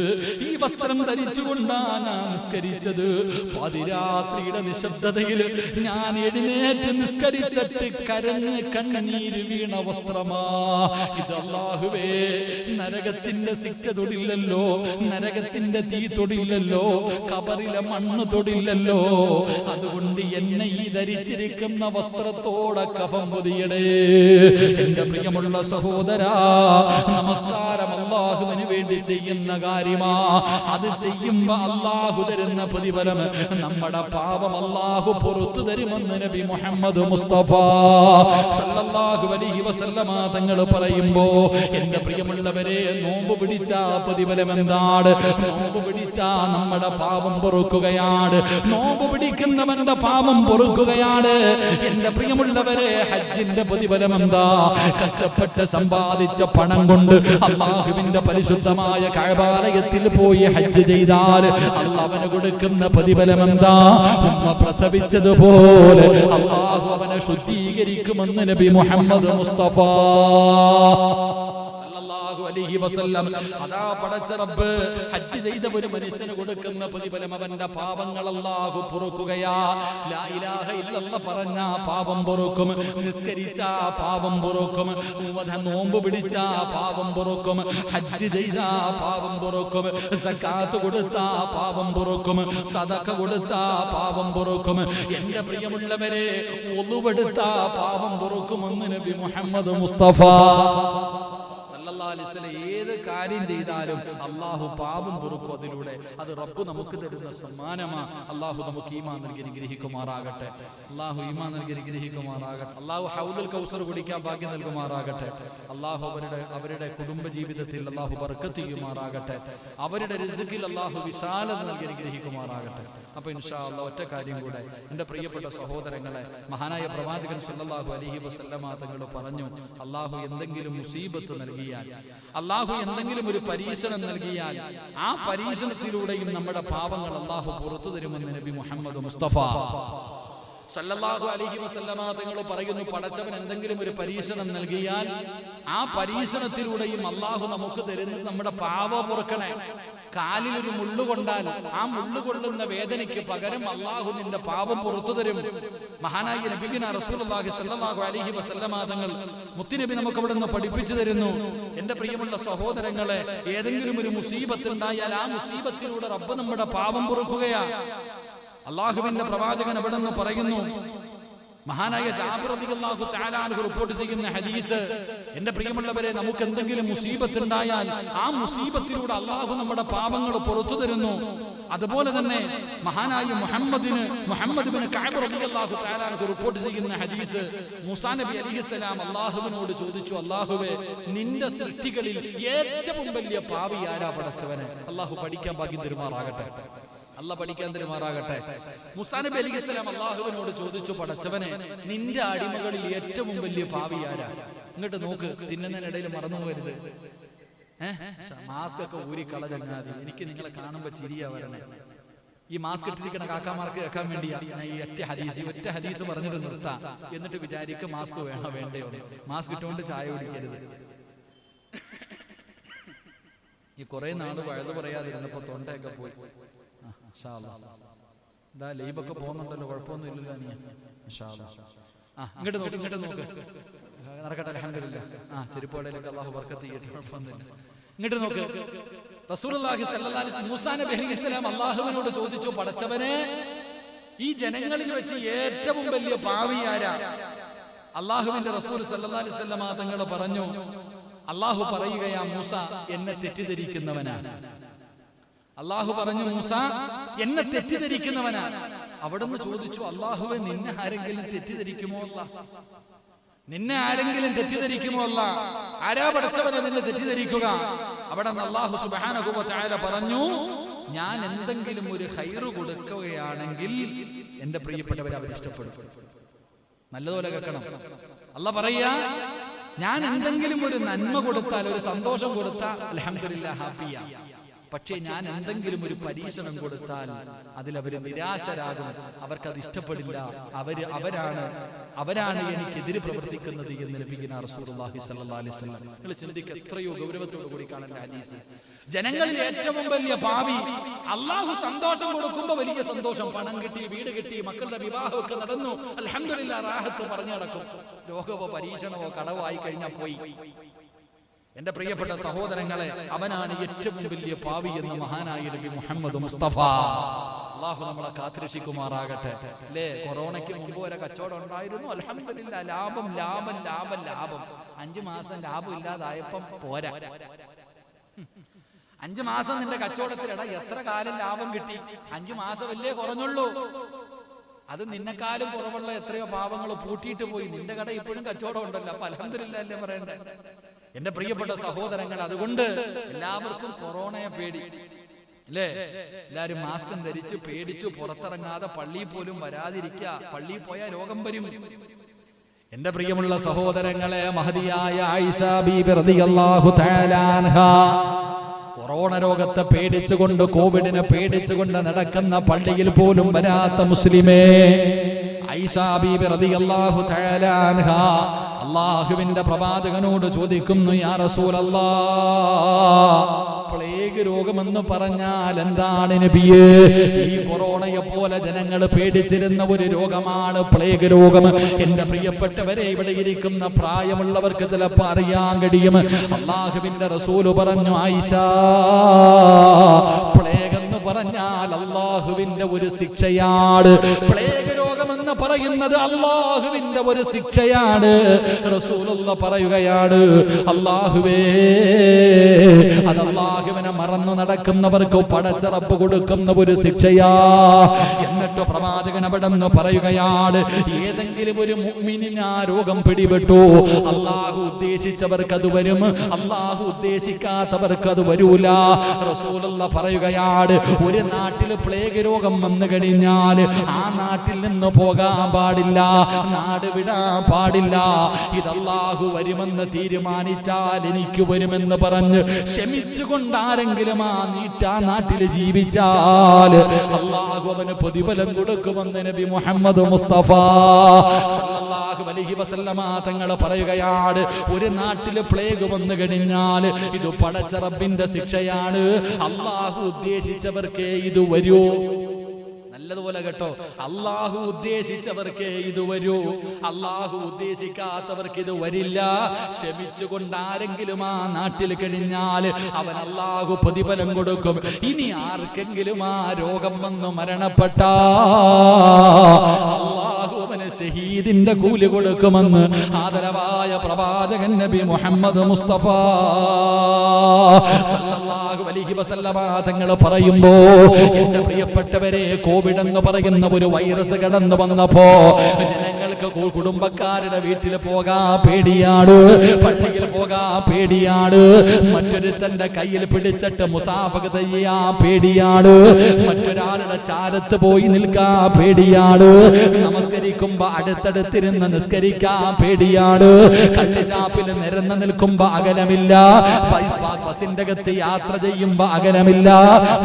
ഈ വസ്ത്രം ധരിച്ചുകൊണ്ടാ ഞാൻ നിസ്കരിച്ചത്. പാതിരാത്രിയുടെ നിശബ്ദതയിൽ ഞാൻ എഴുന്നേറ്റ് നിസ്കരിച്ചിട്ട് കരഞ്ഞ് കണ്ണുനീര് വീണ വസ്ത്രമാ ഇത്. അല്ലാഹുവേ, നരകത്തിന്റെ ശിക്ഷ തൊടില്ലല്ലോ, നരകത്തിന്റെ തീ തൊടില്ലല്ലോ, ഖബറിലെ മണ്ണ് തൊടില്ലല്ലോ. അതുകൊണ്ട് എന്നെ ഈ ധരിച്ചിരിക്കുന്ന വസ്ത്രത്തോടെ കഫം പൊതിയടേ. എന്റെ പ്രിയമുള്ള സഹോദരാ, നമസ്കാരം അല്ലാഹുവിന് വേണ്ടി ചെയ്യുന്ന കാര്യമാ. അത് ചെയ്യുമ്പോ അല്ലാഹു തരുന്ന പ്രതിഫലം, നമ്മുടെ പാപം അല്ലാഹു പുറത്തു തരുമെന്ന് നബി മുഹമ്മദ് മുസ്തഫ സല്ലല്ലാഹു അലൈഹി വസല്ലമ തങ്ങൾ പറയുമ്പോ, എന്റെ പ്രിയമുള്ളവരെ, നോമ്പ് പിടിച്ച പ്രതിഫലം എന്താണ്? നോമ്പ് പിടിച്ച നമ്മുടെ പാപം പൊറുക്കുകയാണ്, നോമ്പ് പിടിക്കുന്നവന്റെ പാപം പൊറുക്കുകയാണ്. എന്റെ പ്രിയമുള്ളവരെ, ഹജ്ജിന്റെ പ്രതിഫലം എന്താ? കഷ്ടപ്പെട്ട് സമ്പാദിച്ച പണം കൊണ്ട് അല്ലാഹുവിന്റെ പരിശുദ്ധമായ കഅബാലയത്തിൽ പോയി ഹജ്ജ് ചെയ്താൽ അല്ലാഹുവിന് കൊടുക്കുന്ന പ്രതിഫലം എന്താ? ഉമ്മ പ്രസവിച്ചതുപോലെ അല്ലാഹു അവനെ ശുദ്ധീകരിക്കുമെന്ന് നബി മുഹമ്മദ് മുസ്തഫ അലൈഹി വസല്ലം. അതാ പടച്ച റബ്ബ് ഹജ്ജ് ചെയ്ത ഒരു മനുഷ്യന് കൊടുക്കുന്ന പ്രതിഫലം അവന്റെ പാപങ്ങൾ അല്ലാഹു പൊറുക്കുകയാ. ലാ ഇലാഹ ഇല്ലല്ലാഹ് പറഞ്ഞ പാപം പൊറുക്കും, നിസ്കരിച്ച പാപം പൊറുക്കും, നോമ്പ് പിടിച്ച പാപം പൊറുക്കും, ഹജ്ജ് ചെയ്ത പാപം പൊറുക്കും, സകാത്ത് കൊടുത്ത പാപം പൊറുക്കും, സദഖ കൊടുത്ത പാപം പൊറുക്കും. എന്റെ പ്രിയമുള്ളവരെ, ഒളുവെടുത്ത പാപം പൊറുക്കുമെന്ന് നബി മുഹമ്മദ് മുസ്തഫ അലൈഹി വസല്ലം ഏത് കാര്യം ചെയ്താലും അല്ലാഹു പാപം പൊറുക്കും അതിലൂടെ. അത് റബ്ബ് നമുക്ക് തരുന്ന സമ്മാനമാ. അല്ലാഹു നമുക്ക് ഈമാൻ നൽകി അനുഗ്രഹിക്കുമാറാകട്ടെ. അല്ലാഹു ഈമാൻ നൽകി അനുഗ്രഹിക്കുമാറാകട്ടെ. അല്ലാഹു ഹൗദുൽ കൗസർ കുടിക്കാൻ ഭാഗ്യം നൽകുമാറാകട്ടെ. അല്ലാഹു അവരുടെ കുടുംബ ജീവിതത്തിൽ അല്ലാഹു ബർക്കത്ത് ചെയ്യുമാറാകട്ടെ. അവരുടെ റിസ്ഖിൽ അല്ലാഹു വിശാലത നൽകി അനുഗ്രഹിക്കുമാറാകട്ടെ. അപ്പൊ ഇൻഷാ അല്ലാഹ് ഒറ്റ കാര്യം കൂടെ, എൻ്റെ പ്രിയപ്പെട്ട സഹോദരങ്ങളെ, മഹാനായ പ്രവാചകൻ സല്ലല്ലാഹു അലൈഹി വസല്ലമ തങ്ങൾ പറഞ്ഞു, അല്ലാഹു എന്തെങ്കിലും മുസീബത്ത് നൽകിയാൽ, അല്ലാഹു എന്തെങ്കിലും ഒരു പരീക്ഷണം നൽകിയാൽ, ആ പരീക്ഷണത്തിലൂടെയും നമ്മുടെ പാപങ്ങൾ അല്ലാഹു പുറത്തു തരുമെന്ന് നബി മുഹമ്മദ് മുസ്തഫ സല്ലല്ലാഹു അലൈഹി വസല്ലമ തങ്ങൾ പറയുന്നു, പടച്ചവൻ എന്തെങ്കിലും ഒരു പരീക്ഷണം നൽകിയാൽ ആ പരീക്ഷണത്തിലൂടെയും അല്ലാഹു നമുക്ക് തരുന്നത് നമ്മുടെ പാപം പൊറുക്കണേ. കാലിൽ ഒരു മുള്ളു കൊണ്ടാൽ ആ മുള്ളു കൊള്ളുന്ന വേദനയ്ക്ക് പകരം അല്ലാഹു നിന്റെ പാപം പുറത്തു തരും. മഹാനായ നബിയുനാ റസൂലുള്ളാഹി സ്വല്ലല്ലാഹു അലൈഹി വസല്ലമ തങ്ങൾ മുത്തുനബി നമുക്ക് അവിടെ നിന്ന് പഠിപ്പിച്ചു തരുന്നു. എന്റെ പ്രിയമുള്ള സഹോദരങ്ങളെ, ഏതെങ്കിലും ഒരു മുസീബത്ത് ഉണ്ടായാൽ ആ മുസീബത്തിലൂടെ റബ്ബ് നമ്മുടെ പാപം പൊറുക്കുകയാ. അല്ലാഹുവിന്റെ പ്രവാചകൻ അവിടെ നിന്ന് പറയുന്നു, മഹാനായ ജാബിർ റളിയല്ലാഹു തആല അൻഹു റിപ്പോർട്ട് ചെയ്യുന്ന ഹദീസ്, എന്റെ പ്രിയമുള്ളവരെ, നമുക്ക് എന്തെങ്കിലും മുസീബത്ത് ഉണ്ടായാൽ ആ മുസീബത്തിലൂടെ അല്ലാഹു നമ്മുടെ പാപങ്ങൾ പുറത്തു തരുന്നു. അതുപോലെ തന്നെ മഹാനായ മുഹമ്മദ് ബിൻ കഅബ് റളിയല്ലാഹു തആല അൻഹു റിപ്പോർട്ട് ചെയ്യുന്ന ഹദീസ്, മൂസാ നബി അലൈഹിസ്സലാം അല്ലാഹുവിനോട് ചോദിച്ചു, അല്ലാഹുവേ, നിന്റെ സൃഷ്ടികളിൽ ഏറ്റവും വലിയ പാപി ആരാ പടച്ചവനെ? അല്ലാഹു പഠിക്കാൻ ഭാഗ്യം തരുമാറാകട്ടെ. അല്ലാഹ് പഠിക്കാൻ തരുമാറാകട്ടെ. മൂസാ നബി അലൈഹിസ്സലാം അല്ലാഹുവിനോട് ചോദിച്ചു, പടച്ചവനെ, നിന്റെ അടിമകളിൽ ഏറ്റവും വലിയ പാപി ആരാ? ഇങ്ങോട്ട് നോക്ക്, തിന്നുന്നതിനിടയിൽ മറന്നു പോകരുത്. മാസ്ക് ഒക്കെ ഊരിക്കള ചങ്ങാതി. എനിക്ക് നിങ്ങളെ കാണുമ്പോ ചിരിയാ വരണേ. ഈ മാസ്ക് ഇട്ടിരിക്കണ കാക്കാമാർക്ക് കേൾക്കാൻ വേണ്ടിയാ ഞാൻ ഈ ഒറ്റ ഹദീസ് പറഞ്ഞിട്ട് നിർത്താം. എന്നിട്ട് വിചാരിക്കും മാസ്ക് വേണോ വേണ്ടയോ. മാസ്ക് ഇട്ടുകൊണ്ട് ചായ കുടിക്കരുത്. ഈ കുറെ നാട് വഴുതു പറയാതിരുന്നപ്പോ തൊണ്ടയൊക്കെ പോയി. ലൈബൊക്കെ പോകുന്നുണ്ടല്ലോ, കുഴപ്പമൊന്നും ഇല്ലല്ലോ. നീ ഇങ്ങോട്ട് നോക്ക് നടക്കട്ടെ. അൽഹംദുലില്ലാഹ്. ചെരുപ്പോടയിലൊക്കെ അല്ലാഹു ബർക്കത്ത് ചെയ്യട്ടെ. കുഴപ്പമൊന്നുമില്ല. ഇങ്ങോട്ട് നോക്ക്. റസൂലുള്ളാഹി സ്വല്ലല്ലാഹു അലൈഹി വസല്ലം മൂസാ നബി അലൈഹിസ്സലാം അല്ലാഹുവിനോട് ചോദിച്ചു, പടച്ചവനെ, ഈ ജനങ്ങളിൽ വെച്ച് ഏറ്റവും വലിയ പാവി ആരാ? അല്ലാഹുവിന്റെ റസൂൽ സ്വല്ലല്ലാഹു അലൈഹി വസല്ലം തങ്ങൾ പറഞ്ഞു, അല്ലാഹു പറയുകയാ, മൂസ എന്നെ തെറ്റിദ്ധരിക്കുന്നവനാ. അല്ലാഹു പറഞ്ഞു, മൂസ എന്നെ തെറ്റിദ്ധരിക്കുന്നവനാ. അവിടുന്ന് ചോദിച്ചു, അല്ലാഹുവേ, നിന്നെ ആരെങ്കിലും തെറ്റിദ്ധരിക്കുമോ? നിന്നെ ആരെങ്കിലും തെറ്റിദ്ധരിക്കുമോ? ആരാ പടച്ചവനെ നിന്നെ തെറ്റിദ്ധരിക്കുക? അവിടെ അല്ലാഹു സുബ്ഹാനഹു വ തആല പറഞ്ഞു, ഞാൻ എന്തെങ്കിലും ഒരു ഖൈറ് കൊടുക്കുകയാണെങ്കിൽ എന്റെ പ്രിയപ്പെട്ടവരെ അവർ ഇഷ്ടപ്പെടും. നല്ലതുപോലെ കേൾക്കണം. അല്ലാഹ് പറയാ, ഞാൻ എന്തെങ്കിലും ഒരു നന്മ കൊടുത്താൽ, ഒരു സന്തോഷം കൊടുത്താൽ അൽഹംദുലില്ലാഹ് ഹാപ്പിയാ. പക്ഷേ ഞാൻ എന്തെങ്കിലും ഒരു പരീക്ഷണം കൊടുത്താൽ അതിലവര് നിരാശരാകും, അവർക്കത് ഇഷ്ടപ്പെടില്ല. അവരാണ് എനിക്കെതിരെ പ്രവർത്തിക്കുന്നത് എന്ന് നബിയുനാ റസൂലുള്ളാഹി സ്വല്ലല്ലാഹു അലൈഹി വസല്ലം. നിങ്ങൾ ചിന്തിക്കുക, എത്രയോ ഗൗരവത്തോടു കൂടി കാണുന്ന ഹദീസ്. ജനങ്ങളിൽ ഏറ്റവും വലിയ പാവി, അല്ലാഹു സന്തോഷം കൊടുക്കുമ്പോൾ വലിയ സന്തോഷം, പണം കിട്ടി, വീട് കിട്ടി, മക്കളുടെ വിവാഹമൊക്കെ നടന്നു, അൽഹംദുലില്ലാഹ് റാഹത്ത് പറഞ്ഞു നടക്കും. രോഗമോ പരീക്ഷണമോ കടവായി കഴിഞ്ഞാൽ പോയി. എന്റെ പ്രിയപ്പെട്ട സഹോദരങ്ങളെ, അവനാണ് ഏറ്റവും വലിയ പാവി എന്ന് മഹാനായ നബി മുഹമ്മദ് മുസ്തഫ. അല്ലാഹു നമ്മളെ കാത്തുരക്ഷിക്കുമാറാകട്ടെ. അല്ലേ, കൊറോണയ്ക്ക് മുമ്പ് വരെ കച്ചവടം ഉണ്ടായിരുന്നു. അൽഹംദുലില്ലാഹ് ലാഭം ലാഭം ലാഭം ലാഭം. 5 മാസം ലാഭം ഇല്ലാതായപ്പം പോരാ. 5 മാസം നിന്റെ കച്ചവടത്തിലിടാ എത്ര കാലം ലാഭം കിട്ടി? 5 മാസമല്ലേ കുറഞ്ഞുള്ളൂ. അത് നിന്നെക്കാളും കുറവുള്ള എത്രയോ പാവങ്ങൾ പൂട്ടിയിട്ട് പോയി. നിന്റെ കട ഇപ്പോഴും കച്ചവടം ഉണ്ടല്ലോ. അപ്പൊ അൽഹംദുലില്ലാഹ് അല്ലേ പറയണ്ടേ? എന്റെ പ്രിയപ്പെട്ട സഹോദരങ്ങൾ, അതുകൊണ്ട് എല്ലാവർക്കും കൊറോണയെ പേടി അല്ലേ? എല്ലാരും മാസ്കും ധരിച്ച് പേടിച്ചു പുറത്തിറങ്ങാതെ പള്ളിയിൽ പോലും വരാതിരിക്കുക. പള്ളിയിൽ പോയാൽ രോഗം വരും. എന്റെ പ്രിയമുള്ള സഹോദരങ്ങളെ, മഹദിയായ ആയിഷ ബീബി റളിയല്ലാഹു തആല അൻഹാ കൊറോണ രോഗത്തെ പേടിച്ചുകൊണ്ട്, കോവിഡിനെ പേടിച്ചുകൊണ്ട് നടക്കുന്ന പള്ളിയിൽ പോലും വരാത്ത മുസ്ലിമേ, ആയിഷ ബീബി റളിയല്ലാഹു തആല അൻഹാ അല്ലാഹുവിന്റെ പ്രവാചകനോട് ചോദിക്കുന്നു, യാ റസൂലല്ലാഹ്, പ്ലേഗ് രോഗമെന്ന് പറഞ്ഞാൽ എന്താണ് നബിയേ? ഈ കൊറോണയെ പോലെ ജനങ്ങൾ പേടിച്ചിരുന്ന ഒരു രോഗമാണ് പ്ലേഗ് രോഗം. എന്റെ പ്രിയപ്പെട്ടവരെ, ഇവിടെ ഇരിക്കുന്ന പ്രായമുള്ളവർക്ക് ചിലപ്പോൾ അറിയാൻ കഴിയും. അല്ലാഹുവിന്റെ റസൂൽ പറഞ്ഞു, ആയിഷ, പ്ലേഗ് എന്ന് പറഞ്ഞാൽ അല്ലാഹുവിന്റെ ഒരു ശിക്ഷയാണ്. പ്ലേഗ് രോഗമെന്ന് പറയുന്നത് അല്ലാഹുവിന്റെ ഒരു ശിക്ഷയാണ്. റസൂലുള്ളാഹി പറയുകയാണ്, അല്ലാഹുവേ, അത് അല്ലാഹുവിനെ മറന്നു നടക്കുന്നവർക്ക് പടച്ച റബ്ബ് കൊടുക്കുന്ന ഒരു ശിക്ഷയാ. എന്നിട്ട് പ്രവാചകൻ അവിടെ നിന്ന് പറയുകയാണ്, ഏതെങ്കിലും ഒരു മുഅ്മിനിന് ആ രോഗം പിടിപെട്ടു, അല്ലാഹു ഉദ്ദേശിച്ചവർക്ക് അത് വരും, അല്ലാഹു ഉദ്ദേശിക്കാത്തവർക്ക് അത് വരൂല. റസൂലുള്ളാഹി പറയുകയാണ്, ഒരു നാട്ടിൽ പ്ലേഗ് രോഗം വന്നു കഴിഞ്ഞാൽ ആ നാട്ടിൽ നിന്ന് പോകാൻ പാടില്ല, നാട് വിടാൻ പാടില്ല. ഇത് അല്ലാഹു വരുമെന്ന് തീരുമാനിച്ചാൽ എനിക്ക് വരുമെന്ന് പറഞ്ഞ് ക്ഷമിച്ചുകൊണ്ട് ആരെങ്കിലും ആ നാട്ടിൽ ജീവിച്ചാൽ അല്ലാഹു അവന് പ്രതിഫലം കൊടുക്കുമെന്ന് നബി മുഹമ്മദ് മുസ്തഫ സല്ലല്ലാഹു അലൈഹി വസല്ലമ തങ്ങൾ പറയുകയാണ്, ഒരു നാട്ടിൽ പ്ലേഗ് വന്നു കഴിഞ്ഞാൽ ഇത് പടച്ച റബ്ബിന്റെ ശിക്ഷയാണ്. അല്ലാഹു ഉദ്ദേശിച്ചവർക്കേ ഇത് വരൂ. നല്ലതുപോലെ കേട്ടോ, അല്ലാഹു ഉദ്ദേശിച്ചവർക്ക് ഇത് വരൂ, അല്ലാഹു ഉദ്ദേശിക്കാത്തവർക്ക് ഇത് വരില്ല. ക്ഷമിച്ചുകൊണ്ട് ആരെങ്കിലും ആ നാട്ടിൽ കഴിഞ്ഞാൽ അവൻ അല്ലാഹു പ്രതിഫലം കൊടുക്കും. ഇനി ആർക്കെങ്കിലും ആ രോഗം വന്ന് മരണപ്പെട്ട അല്ലാഹു അവന് ഷഹീദിന്റെ കൂലി കൊടുക്കുമെന്ന് ആദരവായ പ്രവാചകൻ നബി മുഹമ്മദ് മുസ്തഫ സല്ലല്ലാഹു അലൈഹി വസല്ലമ തങ്ങൾ പറയുമ്പോ, എന്റെ പ്രിയപ്പെട്ടവരെ, കോവിഡ് എന്ന് പറയുന്ന ഒരു വൈറസ് കടന്നു വന്നപ്പോ ജനങ്ങൾക്ക് കുടുംബക്കാരുടെ വീട്ടിൽ പോകാൻ പേടിയാണ്, പള്ളിയിൽ പോകാൻ പേടിയാണ്, മറ്റൊരുത്തന്റെ കയ്യിൽ പിടിച്ചിട്ട് മുസാഫഹ ചെയ്യാൻ പേടിയാണ്, മറ്റൊരാളുടെ ചാരത്ത് പോയി നിൽക്കാൻ പേടിയാണ്, നമസ്കരിക്കുമ്പോ അടുത്തടുത്തിരുന്ന് നിസ്കരിക്കാൻ പേടിയാണ്, കള്ളുഷാപ്പിൽ നിരന്ന് നിൽക്കുമ്പോ അകലമില്ല, ബസിന്റെ അകത്ത് യാത്ര ചെയ്യുമ്പോ അകലമില്ല,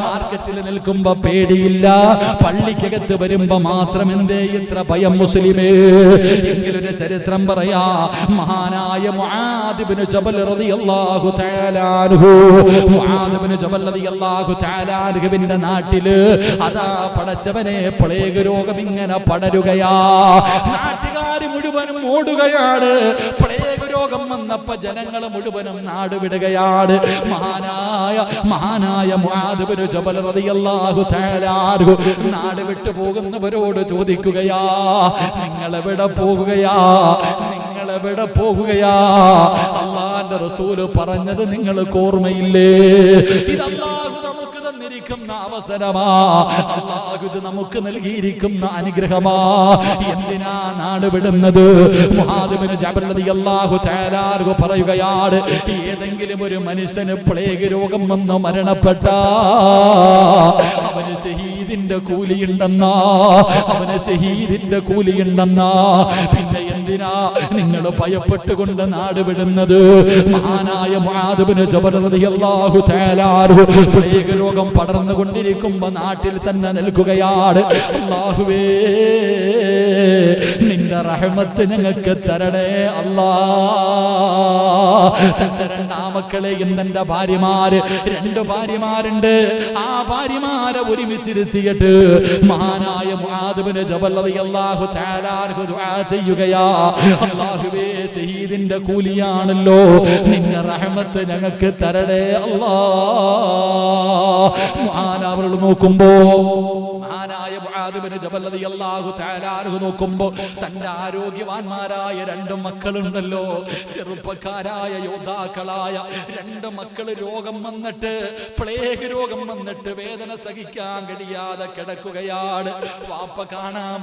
മാർക്കറ്റിൽ നിൽക്കുമ്പോ പേടിയില്ല, പള്ളിക്കകത്ത് വരുമ്പോ മാത്രം എന്തേ ഇത്ര ഭയം മുസ്ലിമേ? എങ്കിലൊരു ചരിത്രം പറയാ, മഹാനായ മുആദ് ഇബ്നു ജബൽ റളിയല്ലാഹു തആല അൻഹു, മുആദ് ഇബ്നു ജബൽ റളിയല്ലാഹു തആല അൻഹുവിന്റെ നാട്ടില് അതാ പടച്ചവനെ പ്ലേഗ് രോഗം ഇങ്ങനെ പടരുകയാ. നാട്ടുകാർ മുഴുവനും ഓടുകയാണ്. പ്ലേഗ് രോഗം വന്നപ്പോ ജനങ്ങൾ മുഴുവനും നാട് വിടുകയാണ്. മഹാനായ മുആദ് ഇബ്നു ജബൽ റളിയല്ലാഹു തആല അൻഹു നാട് വിട്ടു പോകുന്നവരോട് ചോദിക്കുകയാ, നിങ്ങളെവിടെ പോകുകയാ? നിങ്ങളെവിടെ പോകുകയാ? അല്ലാഹുവിന്റെ റസൂല് പറഞ്ഞത് നിങ്ങൾക്ക് ഓർമ്മയില്ലേ? ഇത് അല്ലാഹു നമുക്ക് തന്നിരിക്കുന്ന അവസരമാ, അല്ലാഹു ഇത് നമുക്ക് നൽകിയിരിക്കുന്ന അനുഗ്രഹമാ. എന്തിനാ നാട് വിടുന്നത്? മുആദ് ഇബ്നു ജബൽ റളിയല്ലാഹു തആല അൻഹു പറയുകയാണ്, ഏതെങ്കിലും ഒരു മനുഷ്യന് പ്ലേഗ് രോഗം വന്ന് മരണപ്പെട്ട അവന് ഷഹീദിന്റെ കൂലിയുണ്ടെന്നാ, അവന് ഷഹീദിന്റെ കൂലിയുണ്ടെന്നാ. പിന്നെ എന്തിനാ നിങ്ങൾ ഭയപ്പെട്ടുകൊണ്ട് നാട് വിടുന്നത്? മഹാനായ മുആദ് ഇബ്നു ജബൽ റളിയല്ലാഹു തആല അൻഹു പ്ലേഗ് രോഗം പടർന്നുകൊണ്ടിരിക്കുമ്പോ നാട്ടിൽ തന്നെ നിൽക്കുകയാണ്. അല്ലാഹുവേ, നിന്റെ റഹ്മത്ത് ഞങ്ങൾക്ക് തരണേ അല്ലാ. തന്റെ രണ്ടാമക്കളെയും തന്റെ ഭാര്യമാര്, 2 ഭാര്യമാരുണ്ട്, ആ ഭാര്യമാരെ ഒരുമിച്ചിരുത്തിയിട്ട് മഹാനായ മുആദ് ഇബ്നു ജബൽ റളിയല്ലാഹു തആല അൻഹു ദുആ ചെയ്യുകയാ, അല്ലാഹുവേ, ഷഹീദിന്റെ കൂലിയാണല്ലോ, നിന്റെ റഹ്മത്ത് ഞങ്ങൾക്ക് തരണേ അല്ലാ. മഹാനവർ നോക്കുമ്പോ, മഹാനായ മുആദ് ഇബ്നു ജബൽ റളിയല്ലാഹു തആല അൻഹു നോക്കുമ്പോ തന്റെ ആരോഗ്യവാന്മാരായ 2 മക്കളുണ്ടല്ലോ, ചെറുപ്പക്കാരായ യോദ്ധാക്കളായ 2 മക്കള് രോഗം വന്നിട്ട്, പ്ലേഗ് രോഗം വന്നിട്ട് വേദന സഹിക്കാൻ കഴിയാതെ കിടക്കുകയാണ്. വാപ്പ കാണാൻ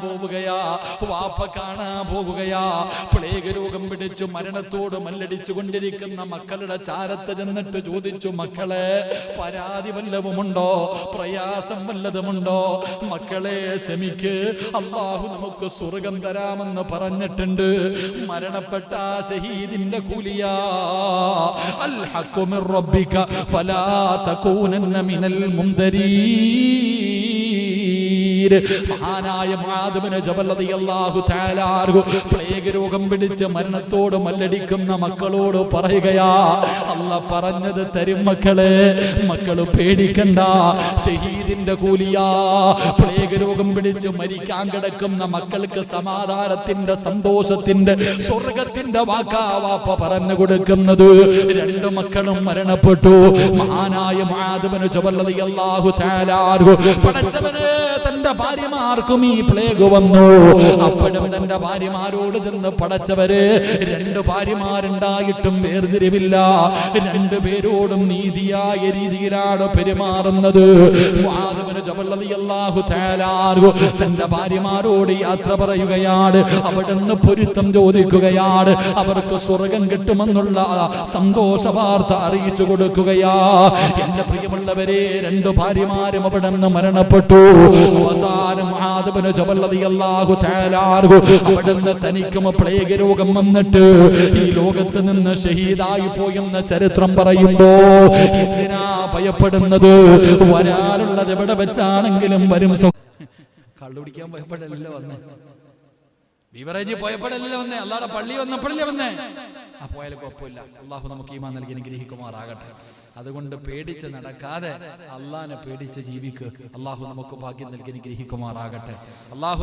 പോവുകയാ. പ്ലേഗ് രോഗം പിടിച്ചു മരണത്തോട് മല്ലടിച്ചു കൊണ്ടിരിക്കുന്ന മക്കളുടെ ചാരത്ത് ചെന്നിട്ട് ചോദിച്ചു, മക്കളെ, പരാതി വല്ലതുമുണ്ടോ? പ്രയാസം വല്ലതുമുണ്ടോ? മക്കളെ, ക്ഷമിക്ക്, അല്ലാഹു നമുക്ക് സ്വർഗം തരാമെന്ന് പറഞ്ഞിട്ടുണ്ട്. മരണപ്പെട്ട ഷഹീദിന്റെ കൂലിയാ. അൽ ഹഖ്ഖു മിർ റബ്ബിക ഫലാ തകൂനന്ന മിനൽ മുംതരീൻ. മഹാനായ മുആദ് ഇബ്നു ജബൽ റളിയല്ലാഹു തആല അൻഹു പ്ലേഗ് രോഗം പിടിച്ച് മരണത്തോട് മല്ലടിക്കുന്ന മക്കളോട് പറയുകയാ, അല്ലാഹ് പറഞ്ഞത് തരും മക്കളെ, മക്കൾ പേടിക്കണ്ട, ഷഹീദിന്റെ കൂലിയാ. പ്ലേഗ് രോഗം പിടിച്ച് മരിക്കാൻ കിടക്കുന്ന മക്കൾക്ക് സമാധാനത്തിന്റെ, സന്തോഷത്തിന്റെ, സ്വർഗത്തിന്റെ വാക്കാ വാപ്പ പറഞ്ഞു കൊടുക്കുന്നത്. 2 മക്കളും മരണപ്പെട്ടു. മഹാനായ മുആദ് ഇബ്നു ജബൽ റളിയല്ലാഹു തആല അൻഹു പടച്ചവനെ തന്റെ ഭാര്യമാർക്കും ഈ പ്ലേഗ് വന്നു. അപ്പോഴും തന്റെ ഭാര്യമാരോട് ചെന്ന് പടച്ചവര് 2 ഭാര്യമാരുണ്ടായിട്ടും വേർതിരിവില്ല, 2 പേരോടും നീതിയായ രീതിയിലാണ് പെരുമാറുന്നത്. മുആദ് ഇബ്നു ജബൽ റളിയല്ലാഹു തആല തന്റെ ഭാര്യമാരോട് യാത്ര പറയുകയാണ്. അവിടുന്ന് പൊരുത്തം ചോദിക്കുകയാണ്. അവർക്ക് സ്വർഗം കിട്ടുമെന്നുള്ള സന്തോഷ വാർത്ത അറിയിച്ചു കൊടുക്കുകയാ. എന്റെ പ്രിയമുള്ളവരെ, 2 ഭാര്യമാരും അവിടെ നിന്ന് മരണപ്പെട്ടു. അവസാനം മുആദ് ഇബ്നു ജബൽ റളിയല്ലാഹു തആല അവിടുന്ന് തനിക്കും പ്ലേഗ് രോഗം വന്നിട്ട് ഈ ലോകത്ത് നിന്ന് ഷഹീദായി പോയെന്ന ചരിത്രം പറയുമ്പോ എന്തിനാ ഭയപ്പെടുന്നത്? വരാനുള്ളത് എവിടെ വെച്ചാണെങ്കിലും വരും. കള്ളുപിടിക്കാൻ ഭയപ്പെടല്ലോ വന്നേ, ബിവറേജ് പോയപ്പോഴല്ലേ വന്നേ, അല്ലാതെ പള്ളി വന്നപ്പോഴല്ലേ വന്നേ. ആ പോയാലും കുഴപ്പമില്ല. അള്ളാഹു നമുക്ക് ഈമാൻ നൽകി അനുഗ്രഹിക്കുമാറാകട്ടെ. അതുകൊണ്ട് പേടിച്ച് നടക്കാതെ അള്ളാഹിനെ പേടിച്ച് ജീവിക്കുക. അള്ളാഹു നമുക്ക് ഭാഗ്യം നൽകി അനുഗ്രഹിക്കുമാറാകട്ടെ. അള്ളാഹു